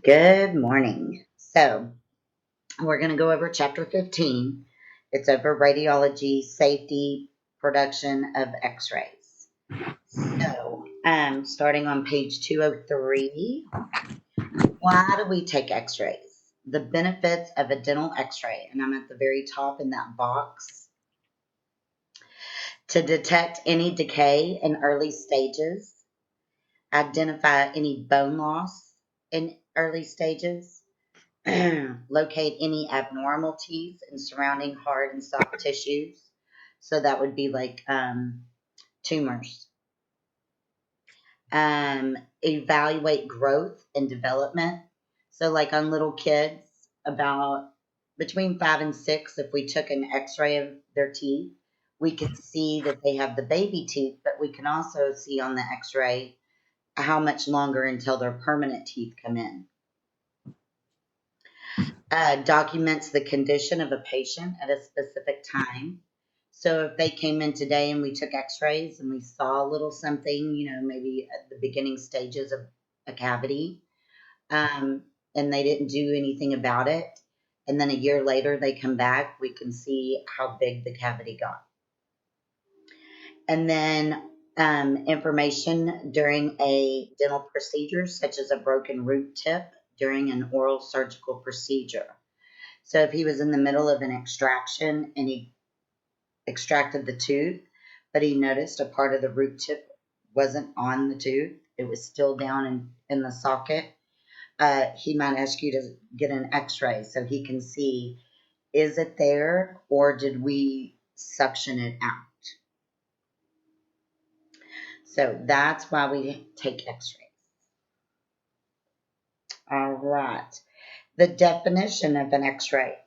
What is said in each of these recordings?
Good morning. So, we're going to go over chapter 15. It's over radiology, safety, production of x rays. So, starting on page 203, why do we take x rays? The benefits of a dental x ray, and I'm at the very top in that box. To detect any decay in early stages, identify any bone loss in early stages, locate any abnormalities in surrounding hard and soft tissues. So that would be like tumors. Evaluate growth and development. So, like on little kids, about between 5 and 6, if we took an x ray of their teeth, we could see that they have the baby teeth, but we can also see on the x ray how much longer until their permanent teeth come in. Documents the condition of a patient at a specific time. So if they came in today and we took x-rays and we saw a little something, maybe at the beginning stages of a cavity, and they didn't do anything about it, and then a year later they come back, we can see how big the cavity got. And then information during a dental procedure, such as a broken root tip during an oral surgical procedure. So if he was in the middle of an extraction and he extracted the tooth, but he noticed a part of the root tip wasn't on the tooth, it was still down in the socket, he might ask you to get an x-ray so he can see, is it there or did we suction it out? So that's why we take x-rays. All right. The definition of an x-ray.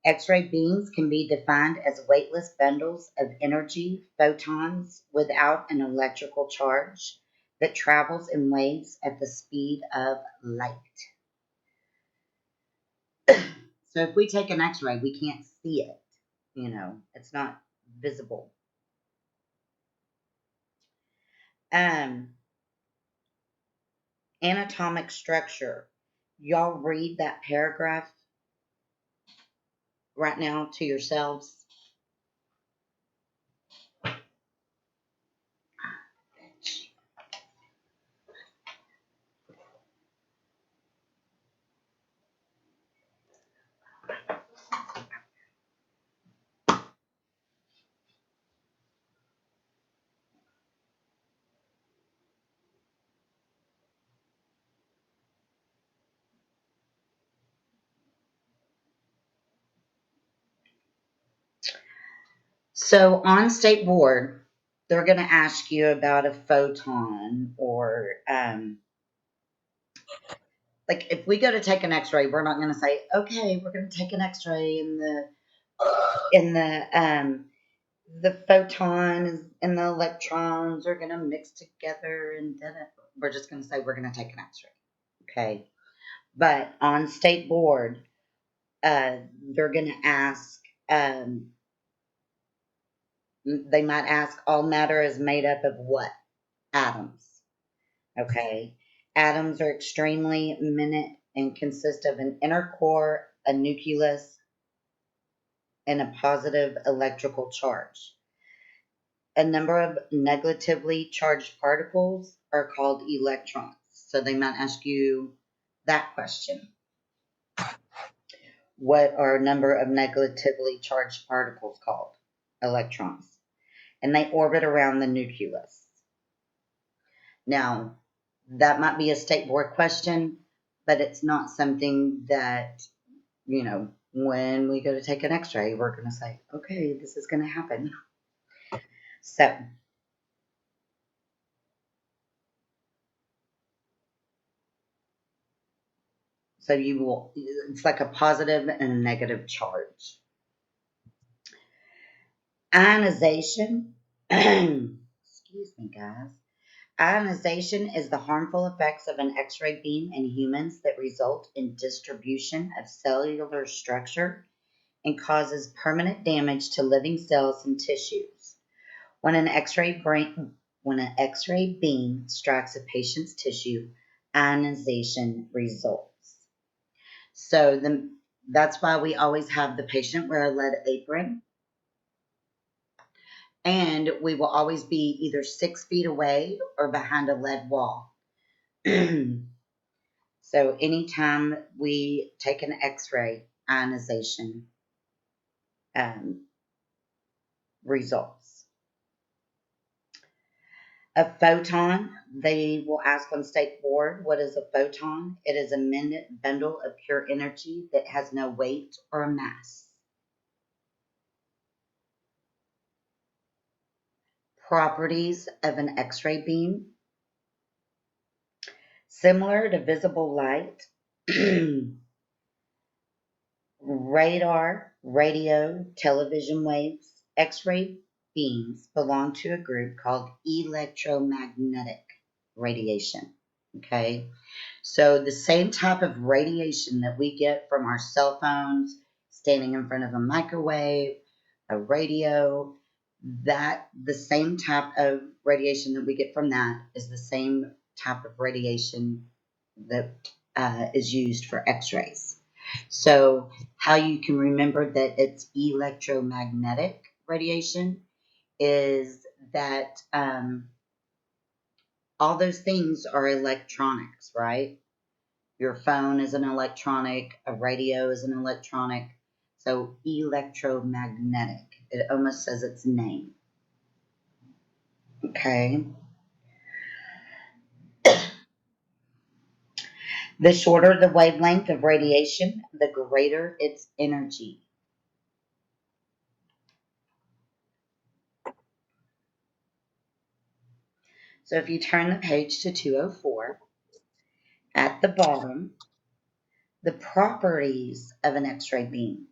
X-ray beams can be defined as weightless bundles of energy, photons, without an electrical charge that travels in waves at the speed of light. So if we take an x-ray, we can't see it. It's not visible. Anatomic structure. Y'all read that paragraph right now to yourselves. So on state board, they're going to ask you about a photon or like if we go to take an x-ray, we're not going to say, okay, we're going to take an x-ray and the photons and the electrons are going to mix together, and then we're just going to say we're going to take an x-ray. Okay. But on state board, they're going to ask, they might ask, all matter is made up of what? Atoms. Okay. Atoms are extremely minute and consist of an inner core, a nucleus, and a positive electrical charge. A number of negatively charged particles are called electrons. So they might ask you that question. What are a number of negatively charged particles called? Electrons. And they orbit around the nucleus. Now, that might be a state board question, but it's not something that, when we go to take an x-ray, we're going to say, okay, this is going to happen. So it's like a positive and a negative charge. Ionization, excuse me, guys. Ionization is the harmful effects of an X-ray beam in humans that result in distribution of cellular structure and causes permanent damage to living cells and tissues. When an X-ray beam strikes a patient's tissue, ionization results. So that's why we always have the patient wear a lead apron, and we will always be either 6 feet away or behind a lead wall. So anytime we take an x-ray, ionization results. A photon, they will ask on state board, what is a photon? It is a bundle of pure energy that has no weight or mass. Properties of an X-ray beam. Similar to visible light, radar, radio, television waves, X-ray beams belong to a group called electromagnetic radiation. Okay, so the same type of radiation that we get from our cell phones, standing in front of a microwave, a radio, that the same type of radiation that we get from that is the same type of radiation that is used for x-rays. So how you can remember that it's electromagnetic radiation is that all those things are electronics, right? Your phone is an electronic, a radio is an electronic. So electromagnetic, it almost says its name. Okay. The shorter the wavelength of radiation, the greater its energy. So if you turn the page to 204, at the bottom, the properties of an X-ray beam.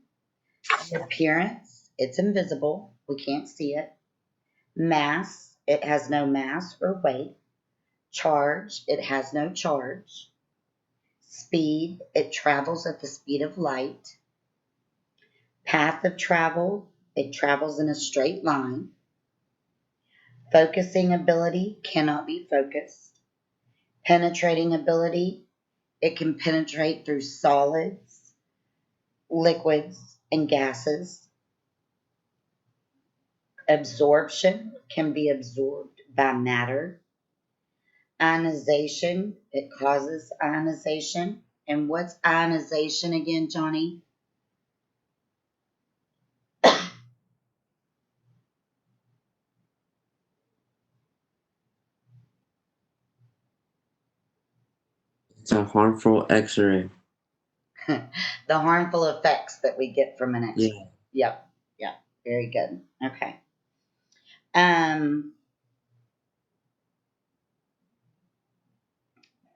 The appearance, it's invisible, we can't see it. Mass, it has no mass or weight. Charge, it has no charge. Speed, it travels at the speed of light. Path of travel, it travels in a straight line. Focusing ability, cannot be focused. Penetrating ability, it can penetrate through solids, liquids, and gases. Absorption, can be absorbed by matter. Ionization, it causes ionization. And what's ionization again, Johnny? It's a harmful X-ray. The harmful effects that we get from an X-ray. Yeah. Yep, yep, very good. Okay. Um,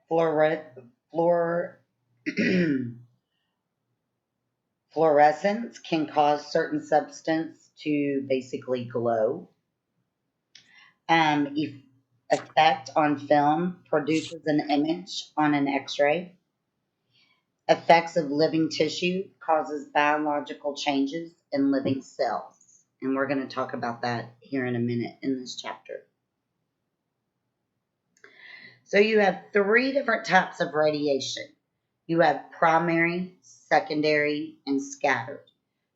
fluorescence can cause certain substance to basically glow. Effect on film produces an image on an X-ray. Effects of living tissue causes biological changes in living cells. And we're going to talk about that here in a minute in this chapter. So you have 3 different types of radiation. You have primary, secondary, and scattered.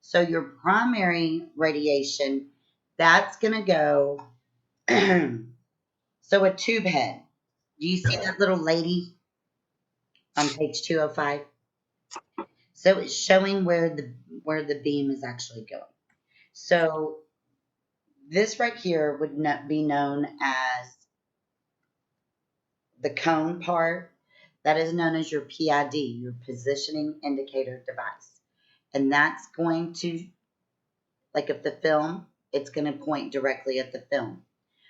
So your primary radiation, that's going to go, so a tube head. Do you see that little lady on page 205? So it's showing where the beam is actually going. So this right here would not be known as the cone part. That is known as your PID, your positioning indicator device. And that's going to, like if the film, it's going to point directly at the film.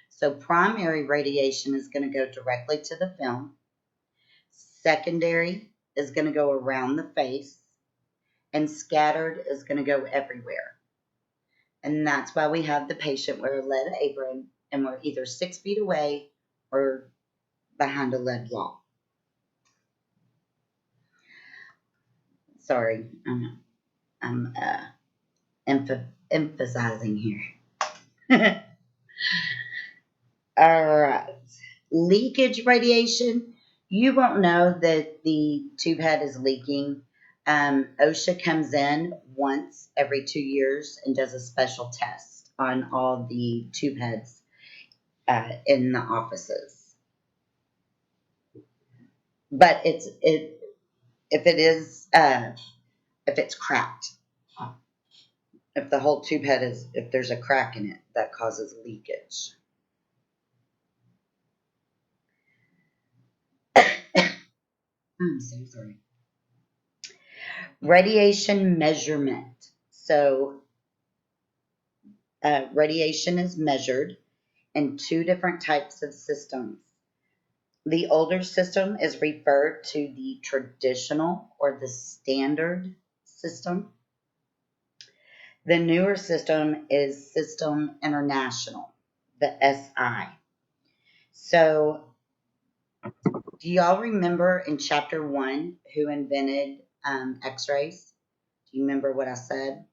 So primary radiation is going to go directly to the film. Secondary is going to go around the face. And scattered is going to go everywhere. And that's why we have the patient wear a lead apron and we're either 6 feet away or behind a lead wall. Sorry, I'm emphasizing here. All right. Leakage radiation. You won't know that the tube head is leaking. OSHA comes in once every 2 years and does a special test on all the tube heads in the offices. But if it's cracked, if the whole tube head if there's a crack in it, that causes leakage. I'm so sorry. Radiation measurement. So, radiation is measured in two different types of systems. The older system is referred to the traditional or the standard system. The newer system is System International, the SI. So, do y'all remember in chapter 1 who invented x-rays? Do you remember what I said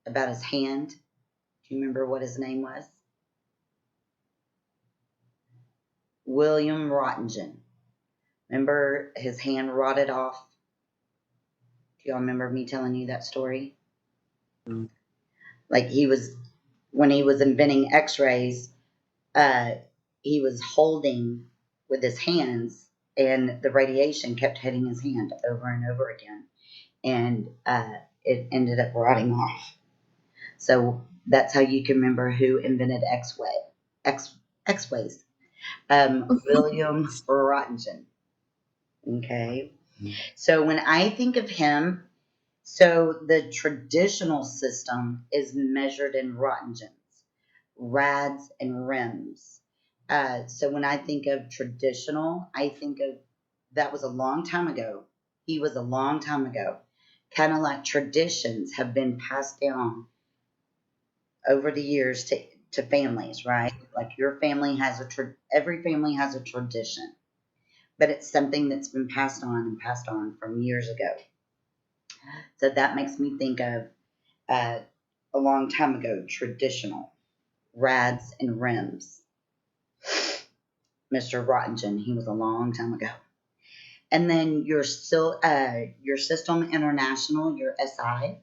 about his hand? Do you remember what his name was? William Roentgen. Remember his hand rotted off? Do y'all remember me telling you that story? Mm. Like when he was inventing x-rays, he was holding with his hands and the radiation kept hitting his hand over and over again. And it ended up rotting off. So that's how you can remember who invented X-ways. William Roentgen. Okay. So when I think of him, so the traditional system is measured in Roentgens, rads, and rims. So when I think of traditional, I think of that was a long time ago. He was a long time ago. Kind of like traditions have been passed down over the years to families, right? Like your family has every family has a tradition, but it's something that's been passed on and passed on from years ago. So that makes me think of a long time ago, traditional rads and rims. Mr. Rottingen, he was a long time ago. And then your System International, your SI,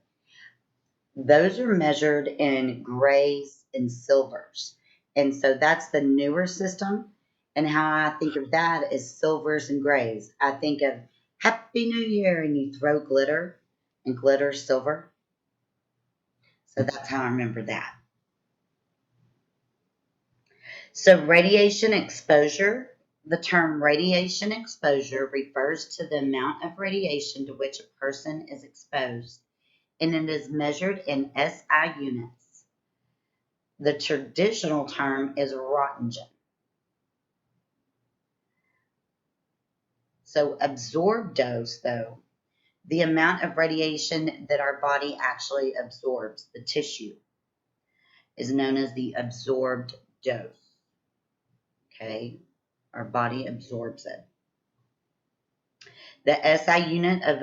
those are measured in grays and silvers. And so that's the newer system. And how I think of that is silvers and grays. I think of Happy New Year and you throw glitter and glitter silver. So that's how I remember that. So radiation exposure. The term radiation exposure refers to the amount of radiation to which a person is exposed, and it is measured in SI units. The traditional term is Roentgen. So absorbed dose, though, the amount of radiation that our body actually absorbs, the tissue, is known as the absorbed dose. Okay, our body absorbs it. The SI unit of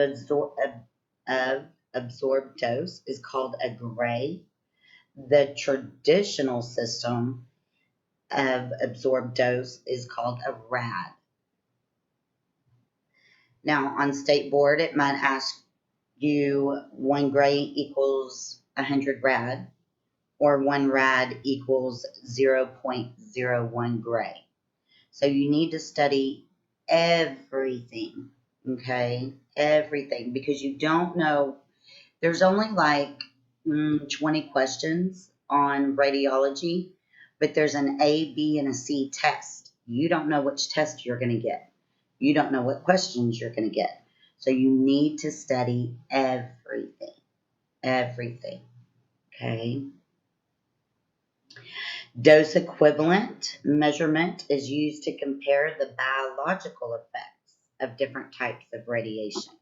absorbed dose is called a gray. The traditional system of absorbed dose is called a rad. Now, on state board, it might ask you 1 gray equals 100 rad, or 1 rad equals 0.01 gray. So you need to study everything, okay? Everything, because you don't know. There's only like 20 questions on radiology, but there's an A, B, and a C test. You don't know which test you're going to get. You don't know what questions you're going to get. So you need to study everything. Everything. Okay? Dose equivalent measurement is used to compare the biological effects of different types of radiation.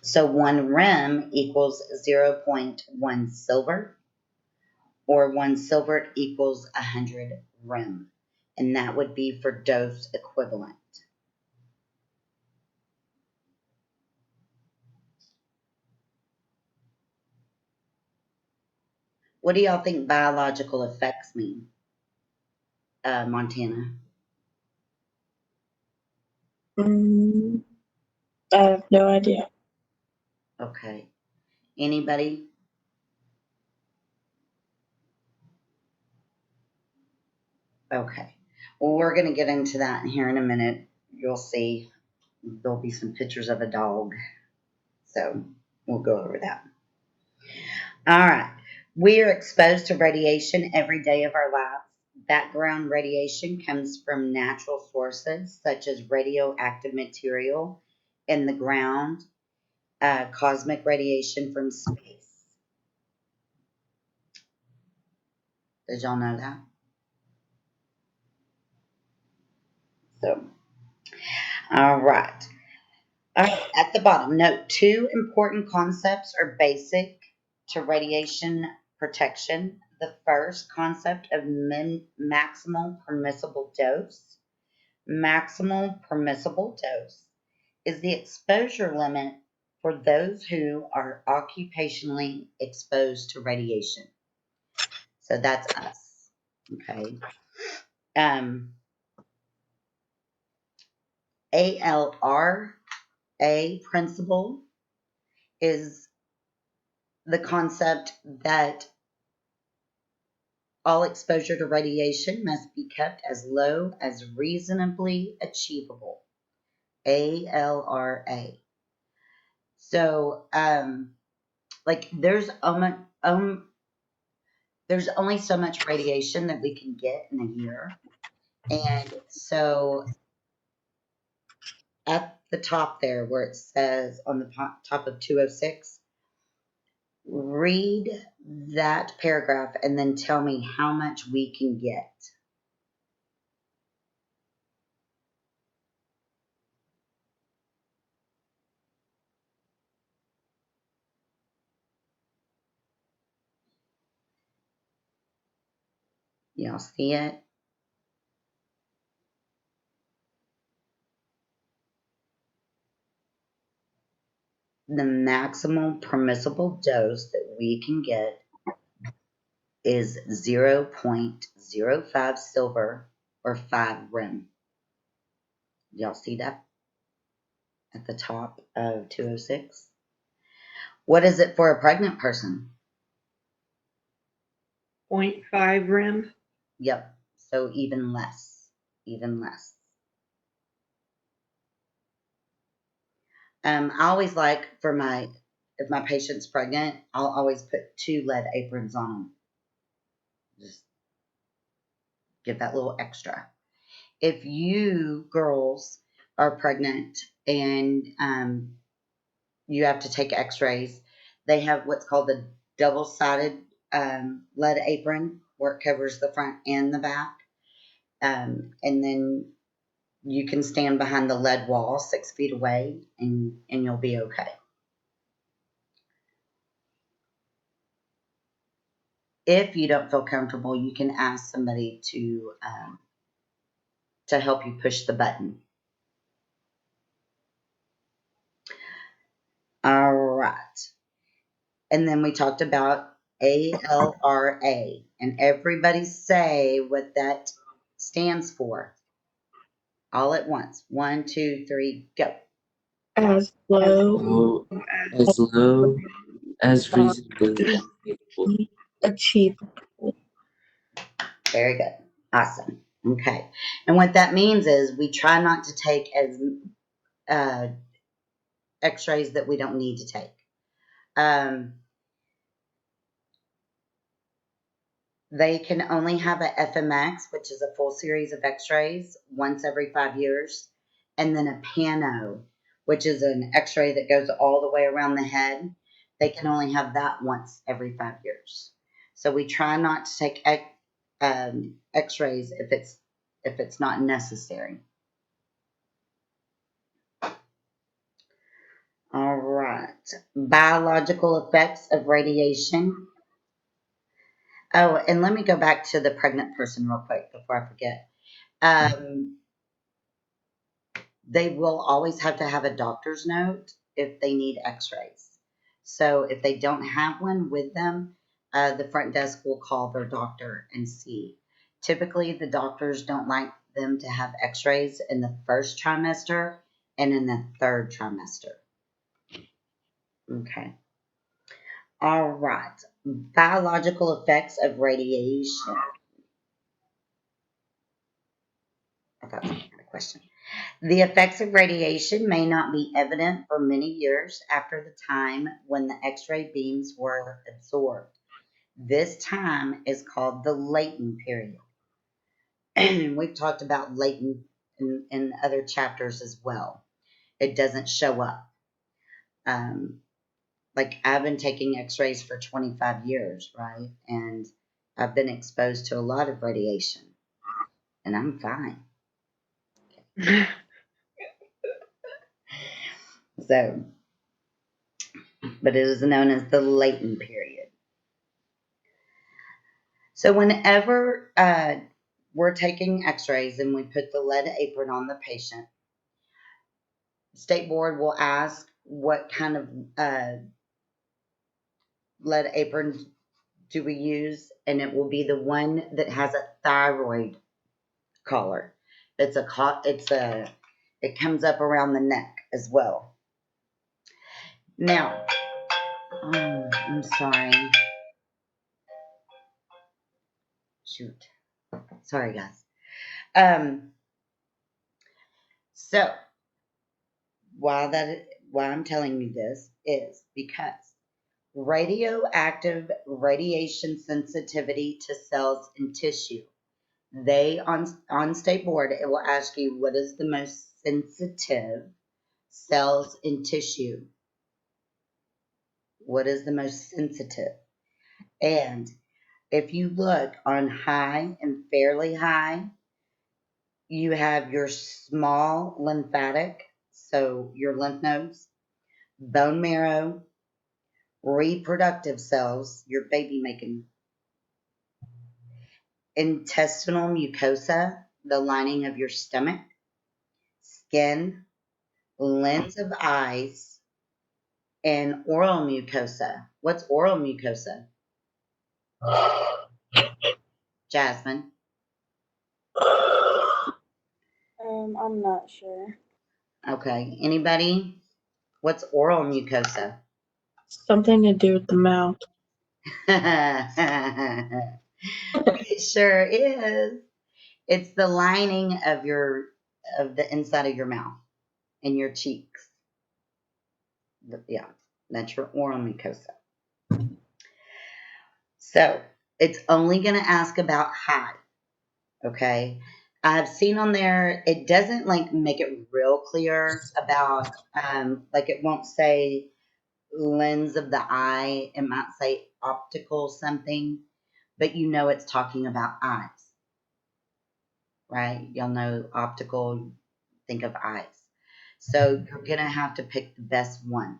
So 1 rem equals 0.1 silver, or 1 silver equals 100 rem. And that would be for dose equivalent. What do y'all think biological effects mean, Montana? I have no idea. Okay. Anybody? Okay. Well, we're going to get into that here in a minute. You'll see there'll be some pictures of a dog. So we'll go over that. All right. We are exposed to radiation every day of our lives. Background radiation comes from natural sources such as radioactive material in the ground, cosmic radiation from space. Did y'all know that? So, all right. All right. At the bottom, note 2 important concepts are basic to radiation protection. The first concept of maximal permissible dose. Maximal permissible dose is the exposure limit for those who are occupationally exposed to radiation. So that's us. Okay. ALRA principle is the concept that all exposure to radiation must be kept as low as reasonably achievable. ALRA. So, like there's only so much radiation that we can get in a year, and so at the top there where it says on the top of 206, read that paragraph and then tell me how much we can get. Y'all see it? The maximum permissible dose that we can get is 0.05 silver or 5 rem. Y'all see that at the top of 206? What is it for a pregnant person? 0.5 rem. Yep. So even less. Even less. I always like if my patient's pregnant, I'll always put 2 lead aprons on them. Just give that little extra. If you girls are pregnant and you have to take x-rays, they have what's called the double-sided lead apron where it covers the front and the back. And then you can stand behind the lead wall 6 feet away and you'll be okay. If you don't feel comfortable, you can ask somebody to help you push the button. All right. And then we talked about ALRA, and everybody say what that stands for. All at once. 1, 2, 3, go. As low As low as reasonably achievable. Very good. Awesome. Okay. And what that means is we try not to take as x-rays that we don't need to take. They can only have a FMX, which is a full series of x-rays, once every 5 years, and then a Pano, which is an x-ray that goes all the way around the head. They can only have that once every 5 years. So we try not to take x-rays if it's not necessary. All right. Biological effects of radiation. Oh, and let me go back to the pregnant person real quick before I forget. They will always have to have a doctor's note if they need x-rays. So if they don't have one with them, the front desk will call their doctor and see. Typically, the doctors don't like them to have x-rays in the first trimester and in the third trimester. Okay. All right. Biological effects of radiation. I thought someone had a question. The effects of radiation may not be evident for many years after the time when the X-ray beams were absorbed. This time is called the latent period. And we've talked about latent in other chapters as well. It doesn't show up. Like I've been taking X-rays for 25 years, right? And I've been exposed to a lot of radiation, and I'm fine. So, but it is known as the latent period. So whenever we're taking X-rays and we put the lead apron on the patient, State Board will ask what kind of lead apron do we use, and it will be the one that has a thyroid collar. It comes up around the neck as well. Now, I'm sorry. Shoot. Sorry, guys. So why I'm telling you this is because radioactive radiation sensitivity to cells and tissue. They on State Board, it will ask you what is the most sensitive cells and tissue. What is the most sensitive? And if you look on high and fairly high, you have your small lymphatic, so your lymph nodes, bone marrow, reproductive cells, your baby making, intestinal mucosa, the lining of your stomach, skin, lens of eyes, and oral mucosa. What's oral mucosa? Jasmine. I'm not sure. Okay. Anybody? What's oral mucosa? Something to do with the mouth. It sure is. It's the lining of the inside of your mouth and your cheeks. Yeah, that's your oral mucosa. So it's only going to ask about high. Okay. I've seen on there, it doesn't like make it real clear about, like it won't say lens of the eye. It might say optical something, but you know it's talking about eyes, right? Y'all know optical, think of eyes. So you're going to have to pick the best one.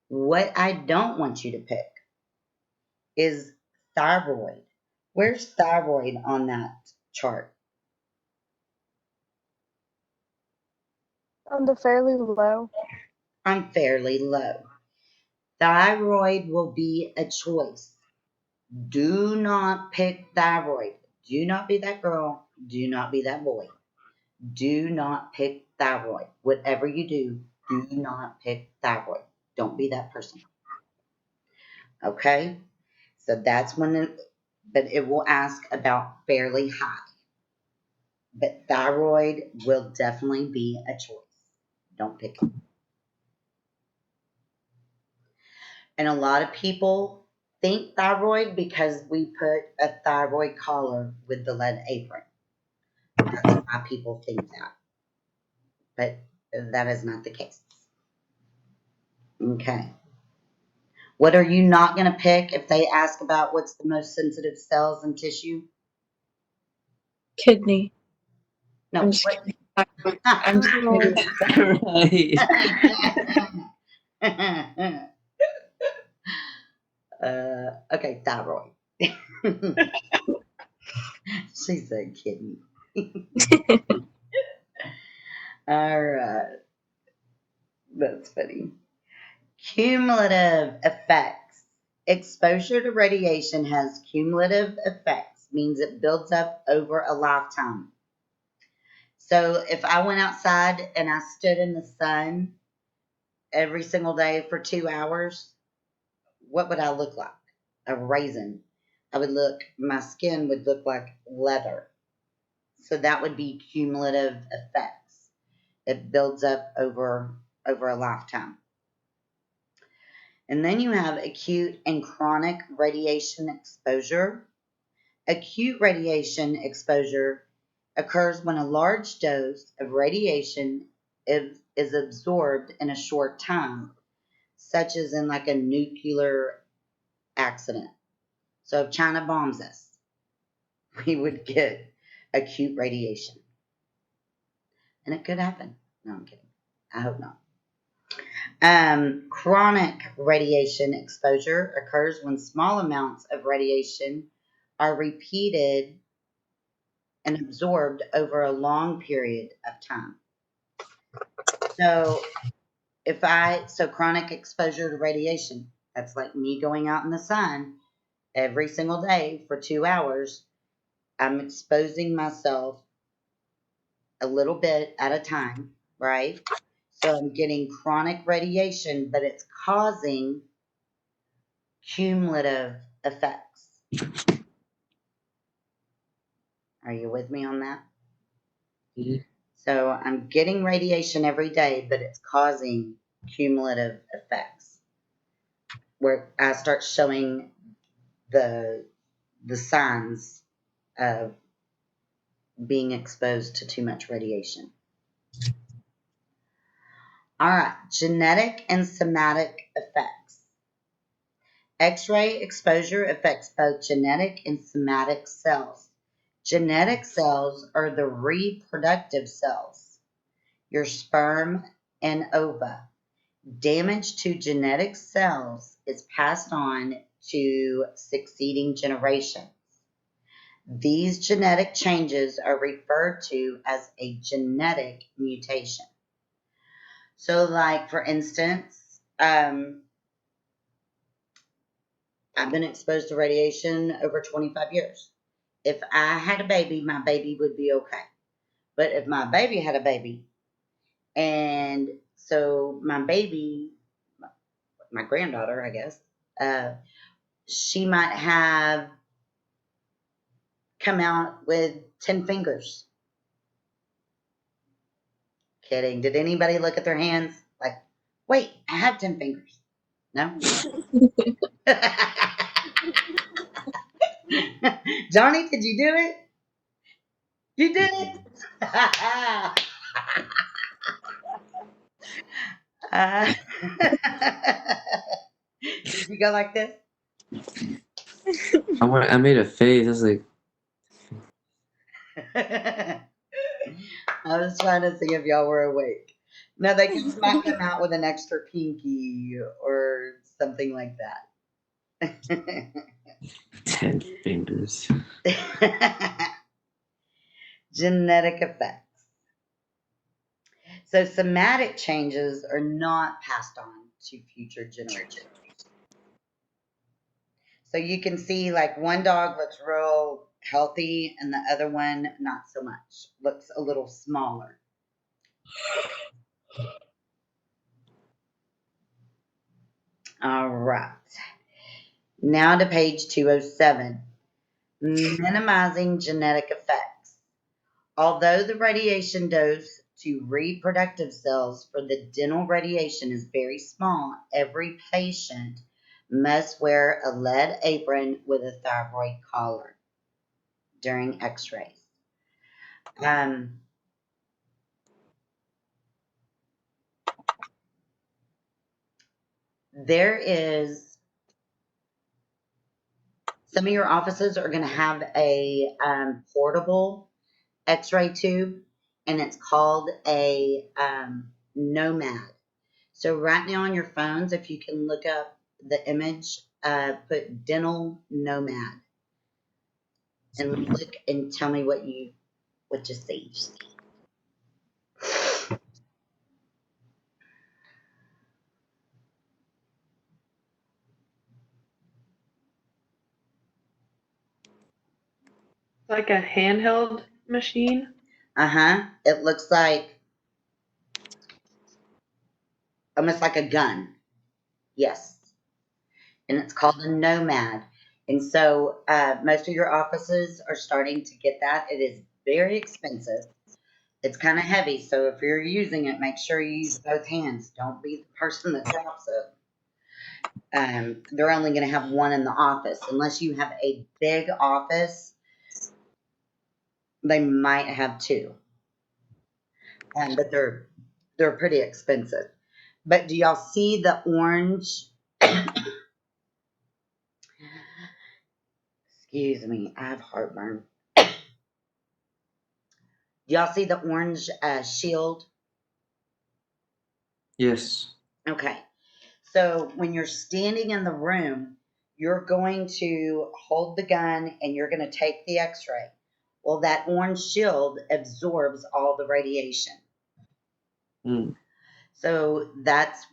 What I don't want you to pick is thyroid. Where's thyroid on that chart? The fairly low. I'm fairly low. Thyroid will be a choice. Do not pick thyroid. Do not be that girl. Do not be that boy. Do not pick thyroid. Whatever you do not pick thyroid. Don't be that person. Okay? So that's but it will ask about fairly high. But thyroid will definitely be a choice. Don't pick it. And a lot of people think thyroid because we put a thyroid collar with the lead apron. That's why people think that. But that is not the case. Okay. What are you not going to pick if they ask about what's the most sensitive cells and tissue? Kidney. No. I'm just What? kidding. I'm just kidding. Right. Okay, thyroid. She said kidney. All right. That's funny. Cumulative effects. Exposure to radiation has cumulative effects, means it builds up over a lifetime. So if I went outside and I stood in the sun every single day for 2 hours, what would I look like? A raisin. My skin would look like leather. So that would be cumulative effects. It builds up over a lifetime. And then you have acute and chronic radiation exposure. Acute radiation exposure occurs when a large dose of radiation is absorbed in a short time, such as in like a nuclear accident. So if China bombs us, we would get acute radiation. And it could happen. No, I'm kidding. I hope not. Chronic radiation exposure occurs when small amounts of radiation are repeated and absorbed over a long period of time. So chronic exposure to radiation, that's like me going out in the sun every single day for 2 hours. I'm exposing myself a little bit at a time, right? So I'm getting chronic radiation, but it's causing cumulative effects. Are you with me on that? Yeah. So I'm getting radiation every day, but it's causing cumulative effects where I start showing the signs of being exposed to too much radiation. All right, genetic and somatic effects. X-ray exposure affects both genetic and somatic cells. Genetic cells are the reproductive cells, your sperm and ova. Damage to genetic cells is passed on to succeeding generations. These genetic changes are referred to as a genetic mutation. So, like, for instance, I've been exposed to radiation over 25 years. If I had a baby, my baby would be okay. But if my baby had a baby, and so my baby, my granddaughter, I guess, she might have come out with 10 fingers. Kidding. Did anybody look at their hands? Like, wait, I have 10 fingers. No? Johnny, did you do it? You did it? Did you go like this? I made a face. I was like, I was trying to see if y'all were awake. No, they might come out with an extra pinky or something like that. 10 fingers. Genetic effects. So somatic changes are not passed on to future generations. So you can see like one dog looks real healthy and the other one not so much. Looks a little smaller. All right. Now to page 207. Minimizing genetic effects. Although the radiation dose to reproductive cells for the dental radiation is very small, every patient must wear a lead apron with a thyroid collar during x-rays. There is, some of your offices are going to have a portable x-ray tube, and it's called a Nomad. So right now on your phones, if you can look up the image, put dental Nomad and look and tell me what you see. Like a handheld machine. It looks like almost like a gun. Yes. And it's called a Nomad. And so most of your offices are starting to get that. It is very expensive. It's kind of heavy. So if you're using it, make sure you use both hands. Don't be the person that drops it. They're only going to have one in the office. Unless you have a big office, they might have two. But they're pretty expensive. But do y'all see the orange? Excuse me, I have heartburn. Do y'all see the orange shield? Yes. Okay. So when you're standing in the room, you're going to hold the gun and you're going to take the x-ray. Well, that orange shield absorbs all the radiation. Mm. So that's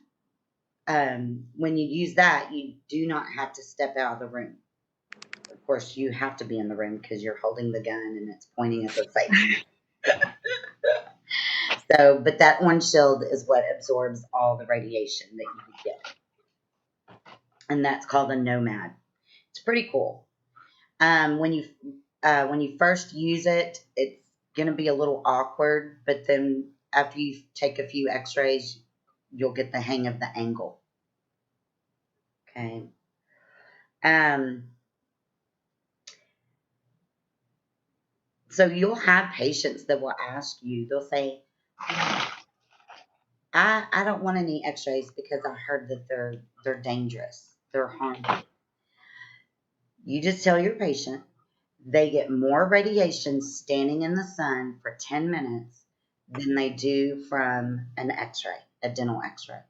when you use that, you do not have to step out of the room. Of course, you have to be in the room because you're holding the gun and it's pointing at the safe. So, but that orange shield is what absorbs all the radiation that you get. And that's called a Nomad. It's pretty cool. When you first use it, it's gonna be a little awkward, but then after you take a few x-rays, you'll get the hang of the angle. Okay. So you'll have patients that will ask you, they'll say, I don't want any x-rays because I heard that they're dangerous. They're harmful. You just tell your patient they get more radiation standing in the sun for 10 minutes than they do from an x-ray, a dental x-ray.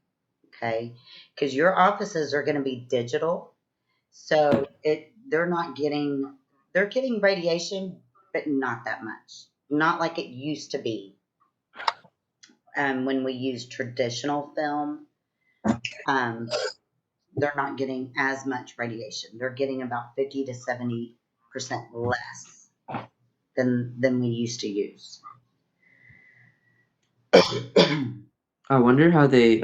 Okay? Because your offices are going to be digital. So they're getting radiation, but not that much. Not like it used to be. When we use traditional film, they're not getting as much radiation. They're getting about 50 to 70% less than we used to use. I wonder how they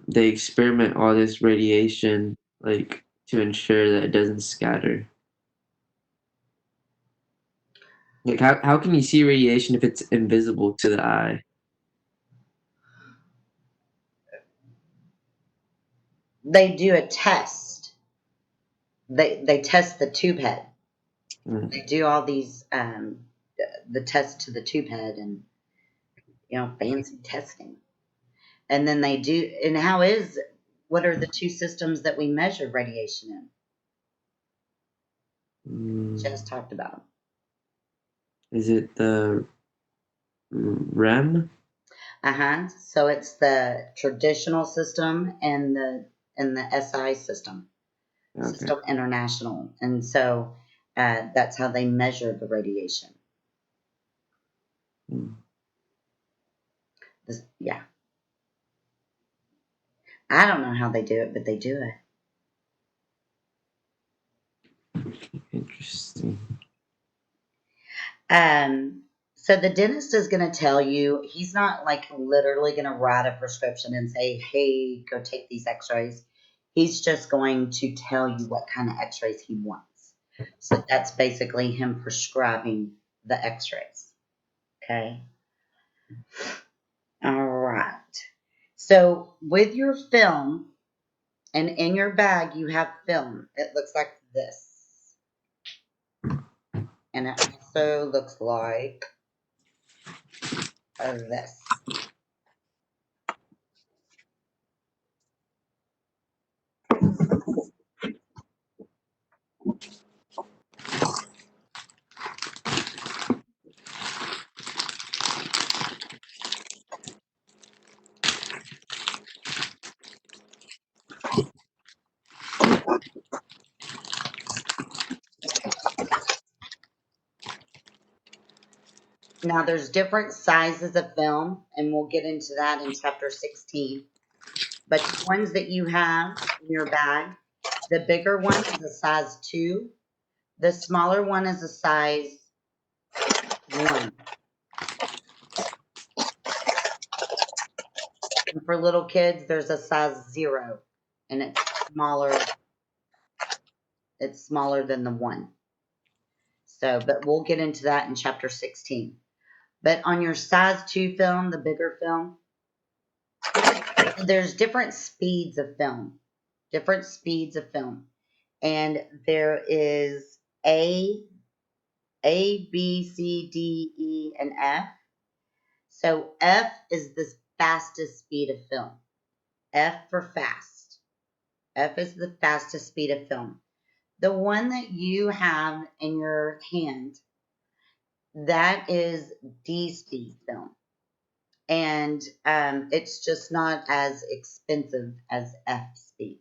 experiment all this radiation like to ensure that it doesn't scatter. Like how can you see radiation if it's invisible to the eye? They do a test. They test the tube head. Mm. They do all these the test to the tube head and fancy testing. And then they do. And what are the two systems that we measure radiation in? Just talked about. Is it the REM? So it's the traditional system and the SI system, Okay. System International, and so that's how they measure the radiation. Yeah, I don't know how they do it, but they do it. Interesting. So the dentist is going to tell you, he's not like literally going to write a prescription and say, hey, go take these x-rays. He's just going to tell you what kind of x-rays he wants. So that's basically him prescribing the x-rays. Okay. All right. So with your film, and in your bag you have film. It looks like this. And it also looks like this. Now there's different sizes of film, and we'll get into that in chapter 16. But the ones that you have in your bag, the bigger one is a size 2. The smaller one is a size 1. for little kids, there's a size 0, and it's smaller. It's smaller than the 1. So, but we'll get into that in chapter 16. But on your size 2 film, the bigger film, there's different speeds of film. And there is A, B, C, D, E, and F. So F is the fastest speed of film. F for fast. F is the fastest speed of film. The one that you have in your hand, that is D speed film. And it's just not as expensive as F speed.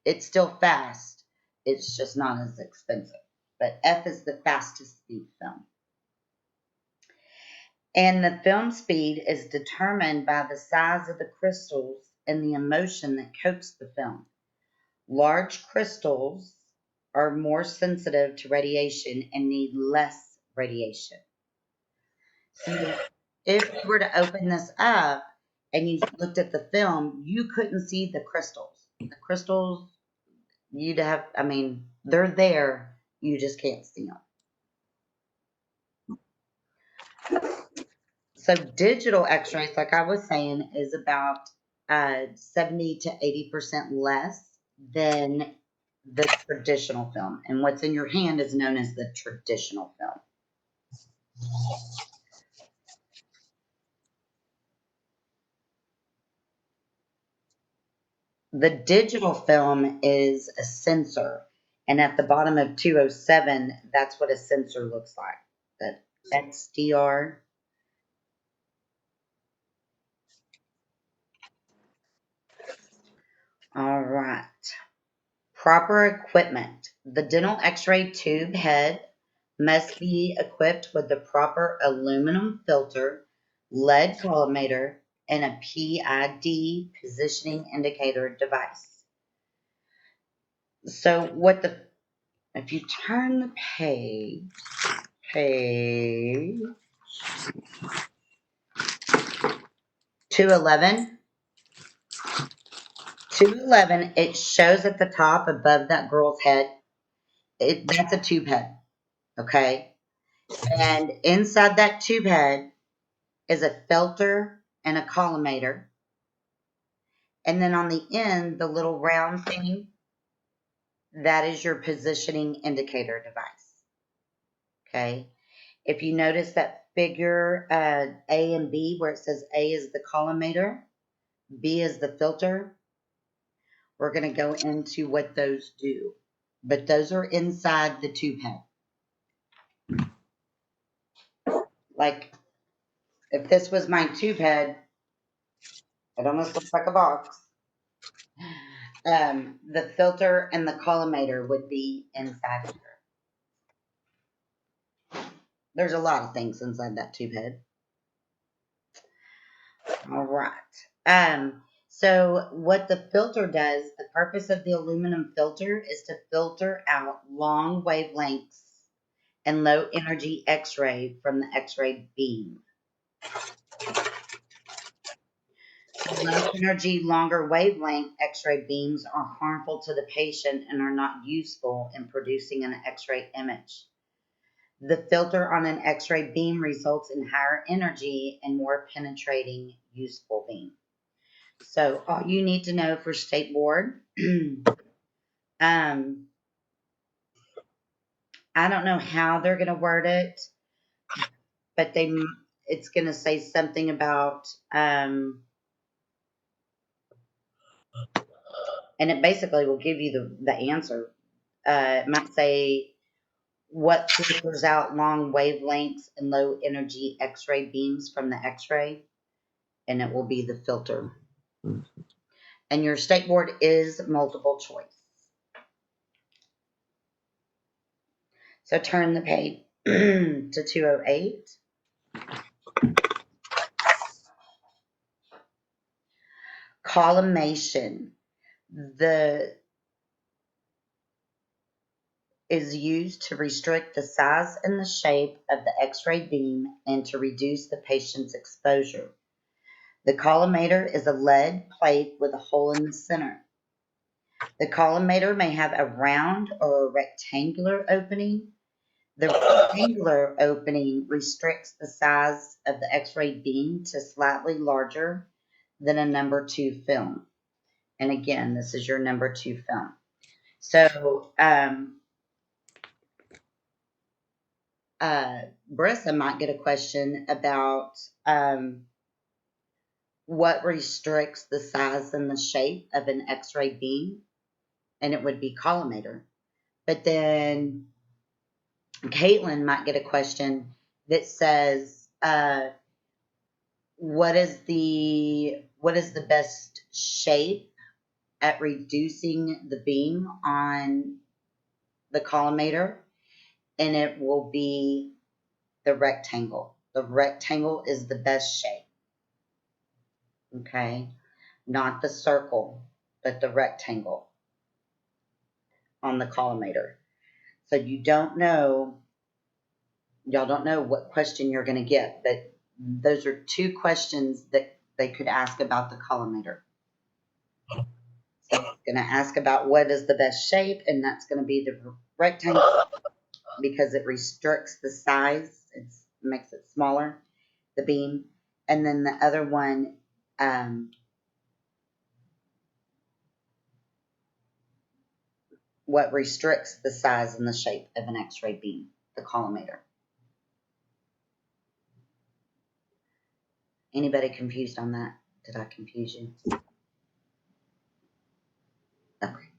It's still fast. It's just not as expensive. But F is the fastest speed film. And the film speed is determined by the size of the crystals and the emulsion that coats the film. Large crystals are more sensitive to radiation and need less radiation. So if you were to open this up and you looked at the film, you couldn't see the crystals. The crystals, they're there, you just can't see them. So digital x-rays, like I was saying, is about 70 to 80% less than the traditional film. And what's in your hand is known as the traditional film. The digital film is a sensor. And at the bottom of 207, that's what a sensor looks like. The XDR. All right. Proper equipment. The dental x-ray tube head must be equipped with the proper aluminum filter, lead collimator, and a PID, positioning indicator device. So if you turn the page 211, it shows at the top above that girl's head. That's a tube head, okay? And inside that tube head is a filter and a collimator. And then on the end, the little round thing, that is your positioning indicator device. Okay. If you notice that figure A and B, where it says A is the collimator, B is the filter, we're going to go into what those do. But those are inside the tube head. Like, if this was my tube head, it almost looks like a box. The filter and the collimator would be inside here. There's a lot of things inside that tube head. All right. So what the filter does, the purpose of the aluminum filter is to filter out long wavelengths and low energy X-ray from the X-ray beam. Low energy, longer wavelength X-ray beams are harmful to the patient and are not useful in producing an X-ray image. The filter on an X-ray beam results in higher energy and more penetrating, useful beam. So all you need to know for State Board, I don't know how they're going to word it, but it's going to say something about, and it basically will give you the answer. It might say, what filters out long wavelengths and low energy X-ray beams from the X-ray? And it will be the filter. And your State Board is multiple choice. So turn the page to 208. Collimation. Is used to restrict the size and the shape of the X-ray beam and to reduce the patient's exposure. The collimator is a lead plate with a hole in the center. The collimator may have a round or a rectangular opening. The rectangular opening restricts the size of the X-ray beam to slightly larger than a number 2 film. And again, this is your number 2 film. So, Brissa might get a question about what restricts the size and the shape of an X-ray beam, and it would be collimator. But then Caitlin might get a question that says, what is the best shape at reducing the beam on the collimator? And it will be the rectangle. The rectangle is the best shape. Okay? Not the circle, but the rectangle on the collimator. So y'all don't know what question you're going to get, but those are 2 questions that they could ask about the collimator. So it's going to ask about what is the best shape, and that's going to be the rectangle because it restricts the size. It makes it smaller, the beam. And then the other one, what restricts the size and the shape of an X-ray beam, the collimator. Anybody confused on that? Did I confuse you? Okay.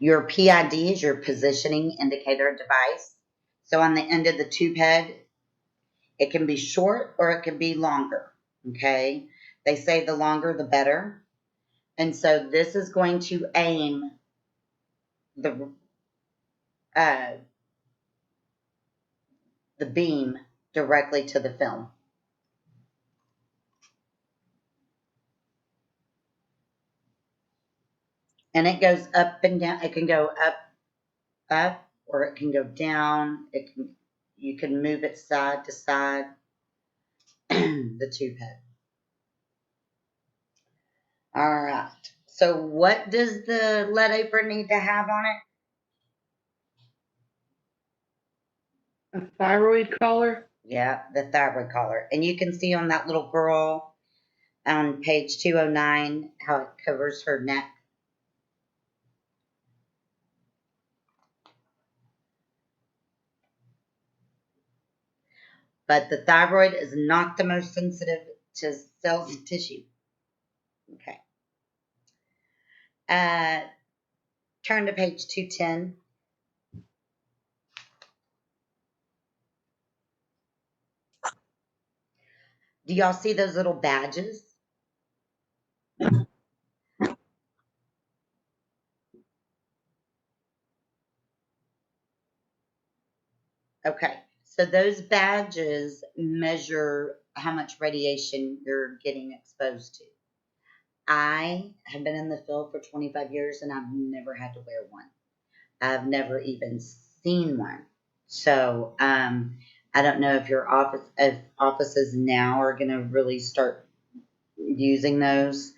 Your PID is your positioning indicator device. So on the end of the tube head, it can be short or it can be longer. Okay. They say the longer the better. And so this is going to aim the beam directly to the film. And it goes up and down. It can go up, or it can go down. You can move it side to side. The tube head. All right. So what does the lead apron need to have on it? A thyroid collar? Yeah, the thyroid collar. And you can see on that little girl on page 209 how it covers her neck. But the thyroid is not the most sensitive to cells and tissue. Okay. Turn to page 210. Do y'all see those little badges? Okay. So those badges measure how much radiation you're getting exposed to. I have been in the field for 25 years and I've never had to wear one. I've never even seen one. So I don't know if if offices now are going to really start using those,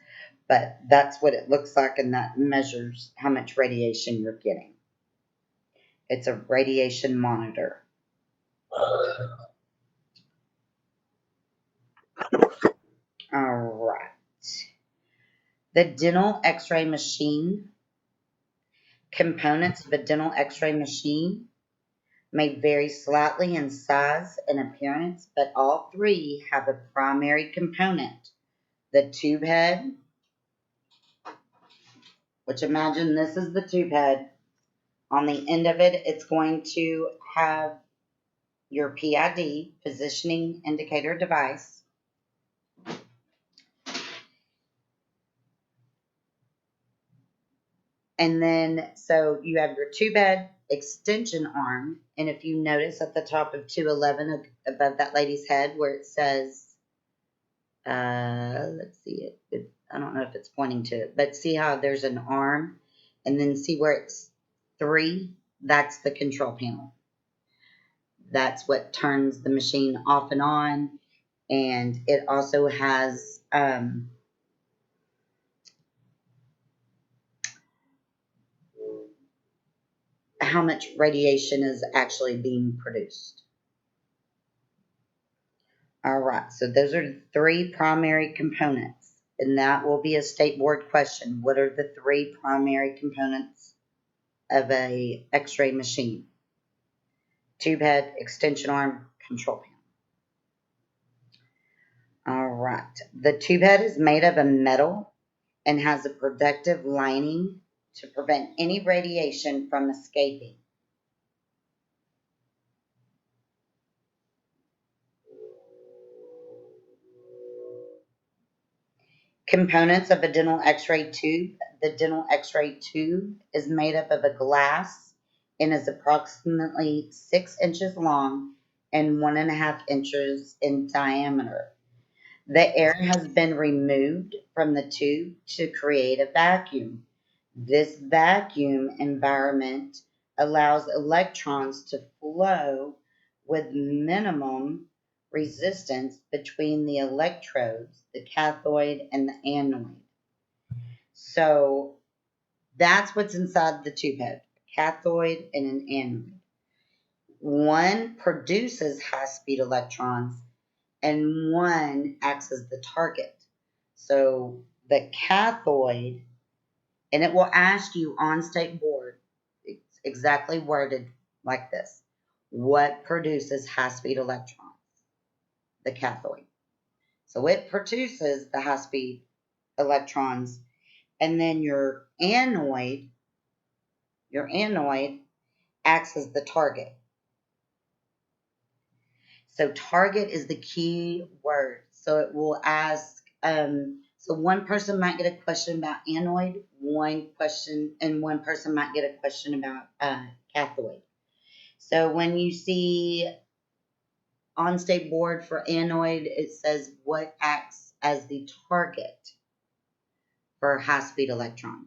but that's what it looks like, and that measures how much radiation you're getting. It's a radiation monitor. All right. The dental x-ray machine. Components of a dental x-ray machine may vary slightly in size and appearance, but all 3 have a primary component. The tube head, which imagine this is the tube head. On the end of it, it's going to have your PID, positioning indicator device. And then, so you have your tube head extension arm. And if you notice at the top of 211 above that lady's head where it says, let's see it. I don't know if it's pointing to it, but see how there's an arm, and then see where it's 3? That's the control panel. That's what turns the machine off and on. And it also has how much radiation is actually being produced. All right, so those are the three primary components, and that will be a state board question. What are the three primary components of a X-ray machine? Tube head, extension arm, control panel. All right, the tube head is made of a metal and has a protective lining to prevent any radiation from escaping. Components of a dental x-ray tube. The dental x-ray tube is made up of a glass and is approximately 6 inches long and 1.5 inches in diameter. The air has been removed from the tube to create a vacuum. This vacuum environment allows electrons to flow with minimum resistance between the electrodes, the cathode and the anode. So that's what's inside the tube head, cathode and an anode. One produces high-speed electrons and one acts as the target. So the cathode, and it will ask you on state board, it's exactly worded like this. What produces high-speed electrons? The cathode. So it produces the high-speed electrons, and then your anoid acts as the target. So target is the key word. So it will ask, so one person might get a question about anoid, one person might get a question about cathode. So when you see on state board for anoid, it says what acts as the target for high-speed electrons.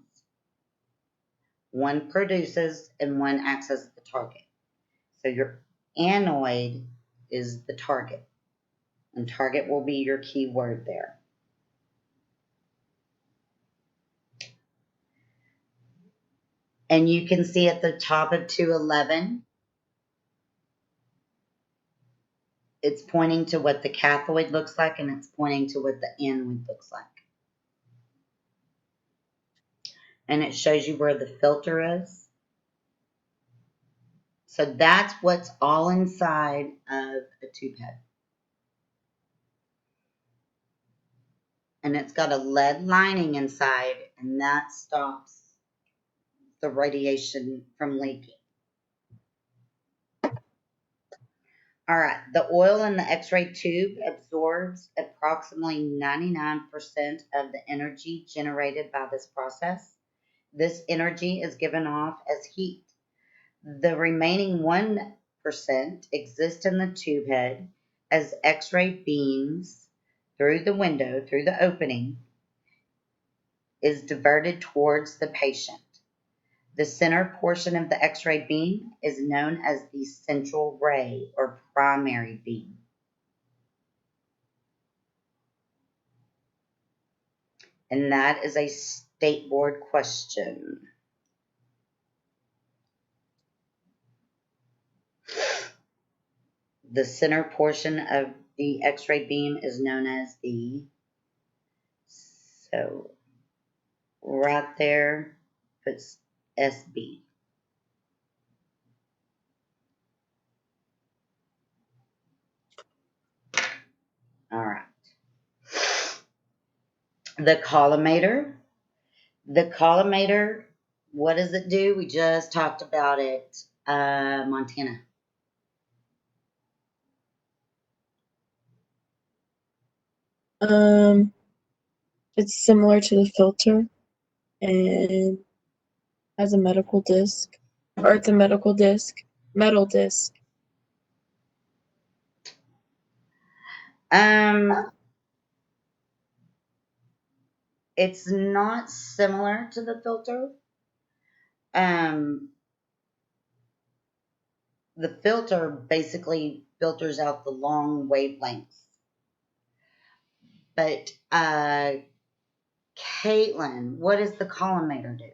One produces and one acts as the target. So your anoid is the target, and target will be your key word there. And you can see at the top of 211, it's pointing to what the cathode looks like, and it's pointing to what the anoid looks like. And it shows you where the filter is. So that's what's all inside of a tube head. And it's got a lead lining inside, and that stops the radiation from leaking. All right, the oil in the X-ray tube absorbs approximately 99% of the energy generated by this process. This energy is given off as heat. The remaining 1% exists in the tube head as X-ray beams through the window, through the opening, is diverted towards the patient. The center portion of the X-ray beam is known as the central ray or primary beam. And that is a state board question. The center portion of the X-ray beam is known as the, so right there, puts SB. All right. The collimator. The collimator, what does it do? We just talked about it, Montana. It's similar to the filter and has a medical disc. Or it's a metal disc. It's not similar to the filter. The filter basically filters out the long wavelengths But Caitlin, what does the collimator do?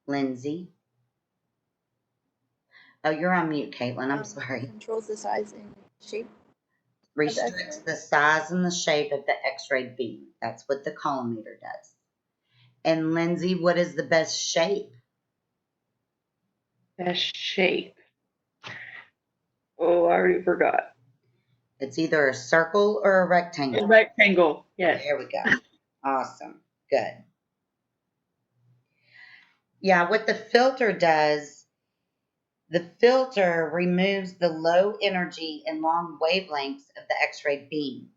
Lindsay? Oh, you're on mute, Caitlin. I'm sorry. Controls the size and shape. Restricts the size and the shape of the X-ray beam. That's what the collimator does. And Lindsay, what is the best shape? Best shape. Oh, I already forgot. It's either a circle or a A rectangle. rectangle. Yes. There we go. Awesome. Good. Yeah, what the filter does, the filter removes the low energy and long wavelengths of the X-ray beam.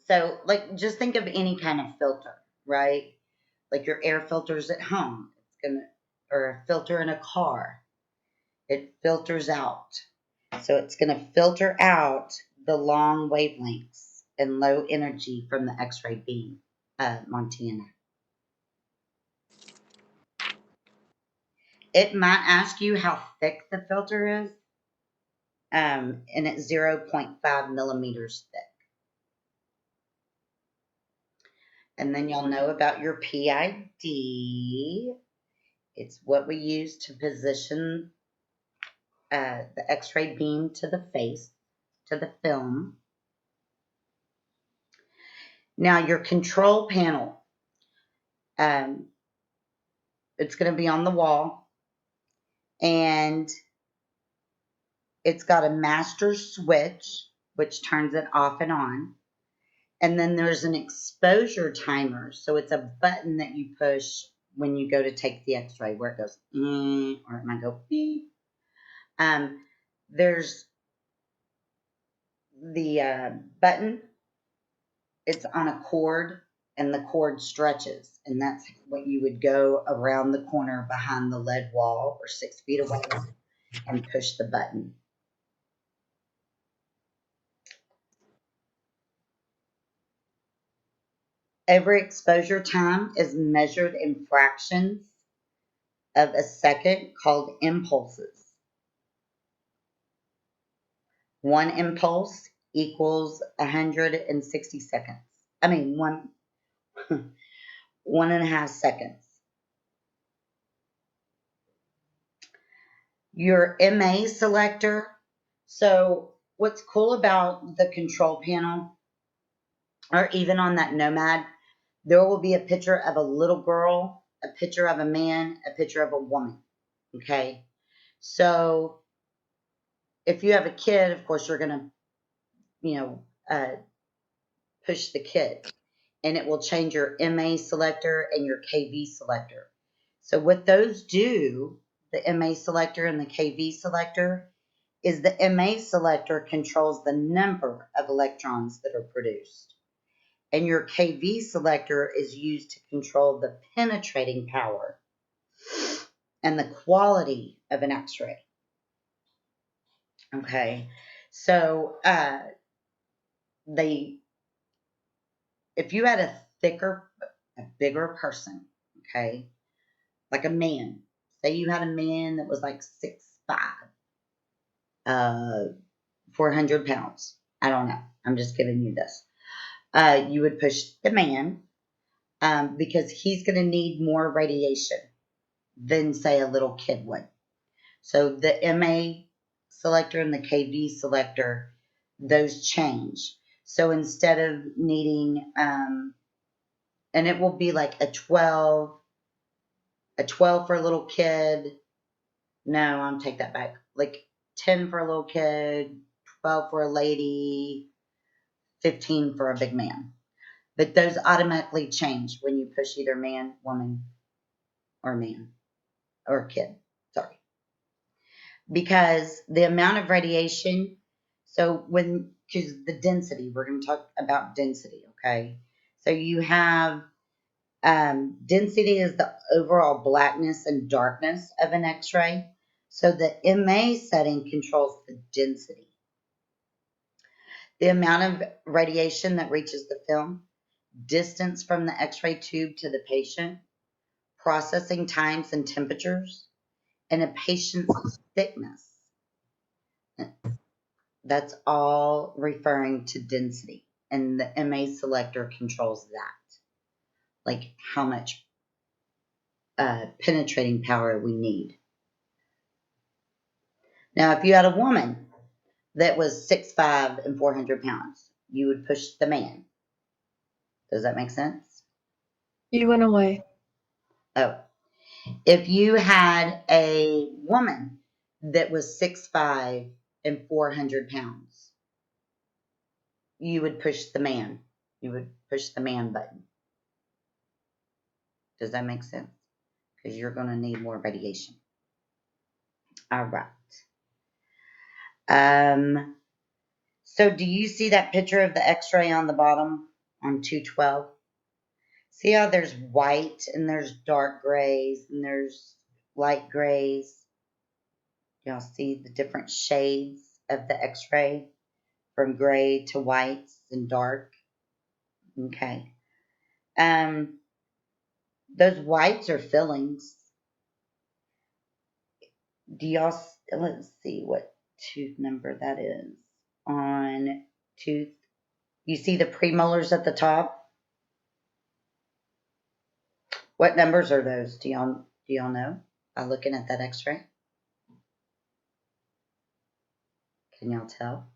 So, like, just think of any kind of filter, right? Like your air filters at home. It's gonna, or a filter in a car. It filters out. So it's gonna filter out the long wavelengths and low energy from the X-ray beam, Montana. It might ask you how thick the filter is, and it's 0.5 millimeters thick. And then you'll know about your PID. It's what we use to position the X-ray beam to the face, to the film. Now your control panel, it's going to be on the wall, and it's got a master switch, which turns it off and on. And then there's an exposure timer. So it's a button that you push when you go to take the X-ray, where it goes, or it might go beep. There's the button. It's on a cord, and the cord stretches. And that's what you would go around the corner behind the lead wall or 6 feet away and push the button. Every exposure time is measured in fractions of a second called impulses. 1 impulse equals 160 seconds. I mean, 1.5 seconds. Your MA selector. So what's cool about the control panel, or even on that Nomad, there will be a picture of a little girl, a picture of a man, a picture of a woman. Okay. So if you have a kid, of course, you're going to, push the kid, and it will change your MA selector and your KV selector. So what those do, the MA selector and the KV selector, is the MA selector controls the number of electrons that are produced. And your KV selector is used to control the penetrating power and the quality of an X-ray. Okay, so if you had a bigger person, okay, like a man, say you had a man that was like 6'5", 400 pounds. I don't know. I'm just giving you this. You would push the man because he's going to need more radiation than, say, a little kid would. So the MA selector and the KV selector, those change. So instead of needing, and it will be like a 12 for a little kid. No, I'll take that back. Like 10 for a little kid, 12 for a lady, 15 for a big man. But those automatically change when you push either man, woman, or man, or kid. Sorry. Because the amount of radiation, because the density, we're going to talk about density, okay? So you have density is the overall blackness and darkness of an X-ray. So the MA setting controls the density. The amount of radiation that reaches the film distance from the x-ray tube to the patient, processing times and temperatures, and a patient's thickness. That's all referring to density, and the MA selector controls that, like how much penetrating power we need. Now, if you had a woman that was 6'5" and 400 pounds, you would push the man. Does that make sense? You went away. Oh, if you had a woman that was 6'5" and 400 pounds, you would push the man. You would push the man button. Does that make sense? Because you're going to need more radiation. All right. So do you see that picture of the x-ray on the bottom on 212? See how there's white and there's dark grays and there's light grays? Y'all see the different shades of the x-ray from gray to whites and dark? Okay. Those whites are fillings. Do y'all, let's see what tooth number that is on tooth. You see the premolars at the top? What numbers are those? Do y'all know by looking at that x-ray? Can y'all tell?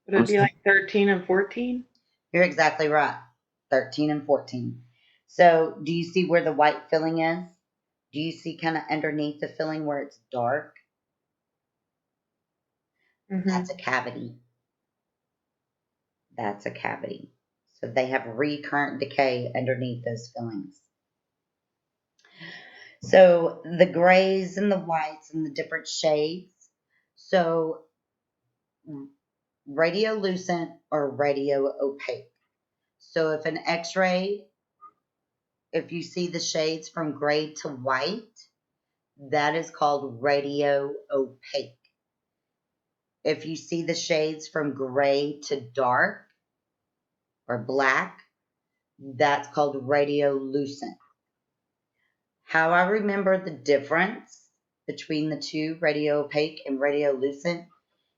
Would it be like 13 and 14? You're exactly right. 13 and 14. So do you see where the white filling is? Do you see kind of underneath the filling where it's dark? Mm-hmm. That's a cavity. That's a cavity. So they have recurrent decay underneath those fillings. So the grays and the whites and the different shades. So radiolucent or radio opaque. So if an x-ray, if you see the shades from gray to white, that is called radio opaque. If you see the shades from gray to dark or black, that's called radiolucent. How I remember the difference between the two, radio opaque and radiolucent,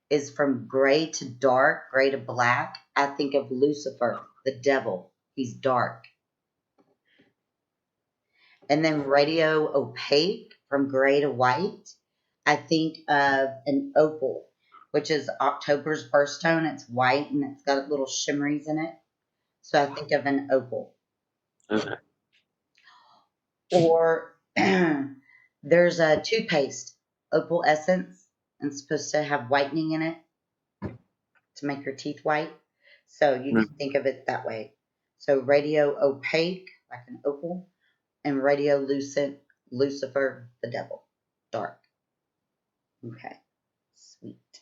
is from gray to dark, gray to black. I think of Lucifer, the devil. He's dark. And then radio opaque, from gray to white, I think of an opal, which is October's birthstone. It's white and it's got little shimmeries in it. So I think of an opal. Okay. Or there's a toothpaste, Opal Essence, and it's supposed to have whitening in it to make your teeth white. So you can think of it that way. So radio opaque, like an opal, and radiolucent, Lucifer, the devil, dark. Okay, sweet.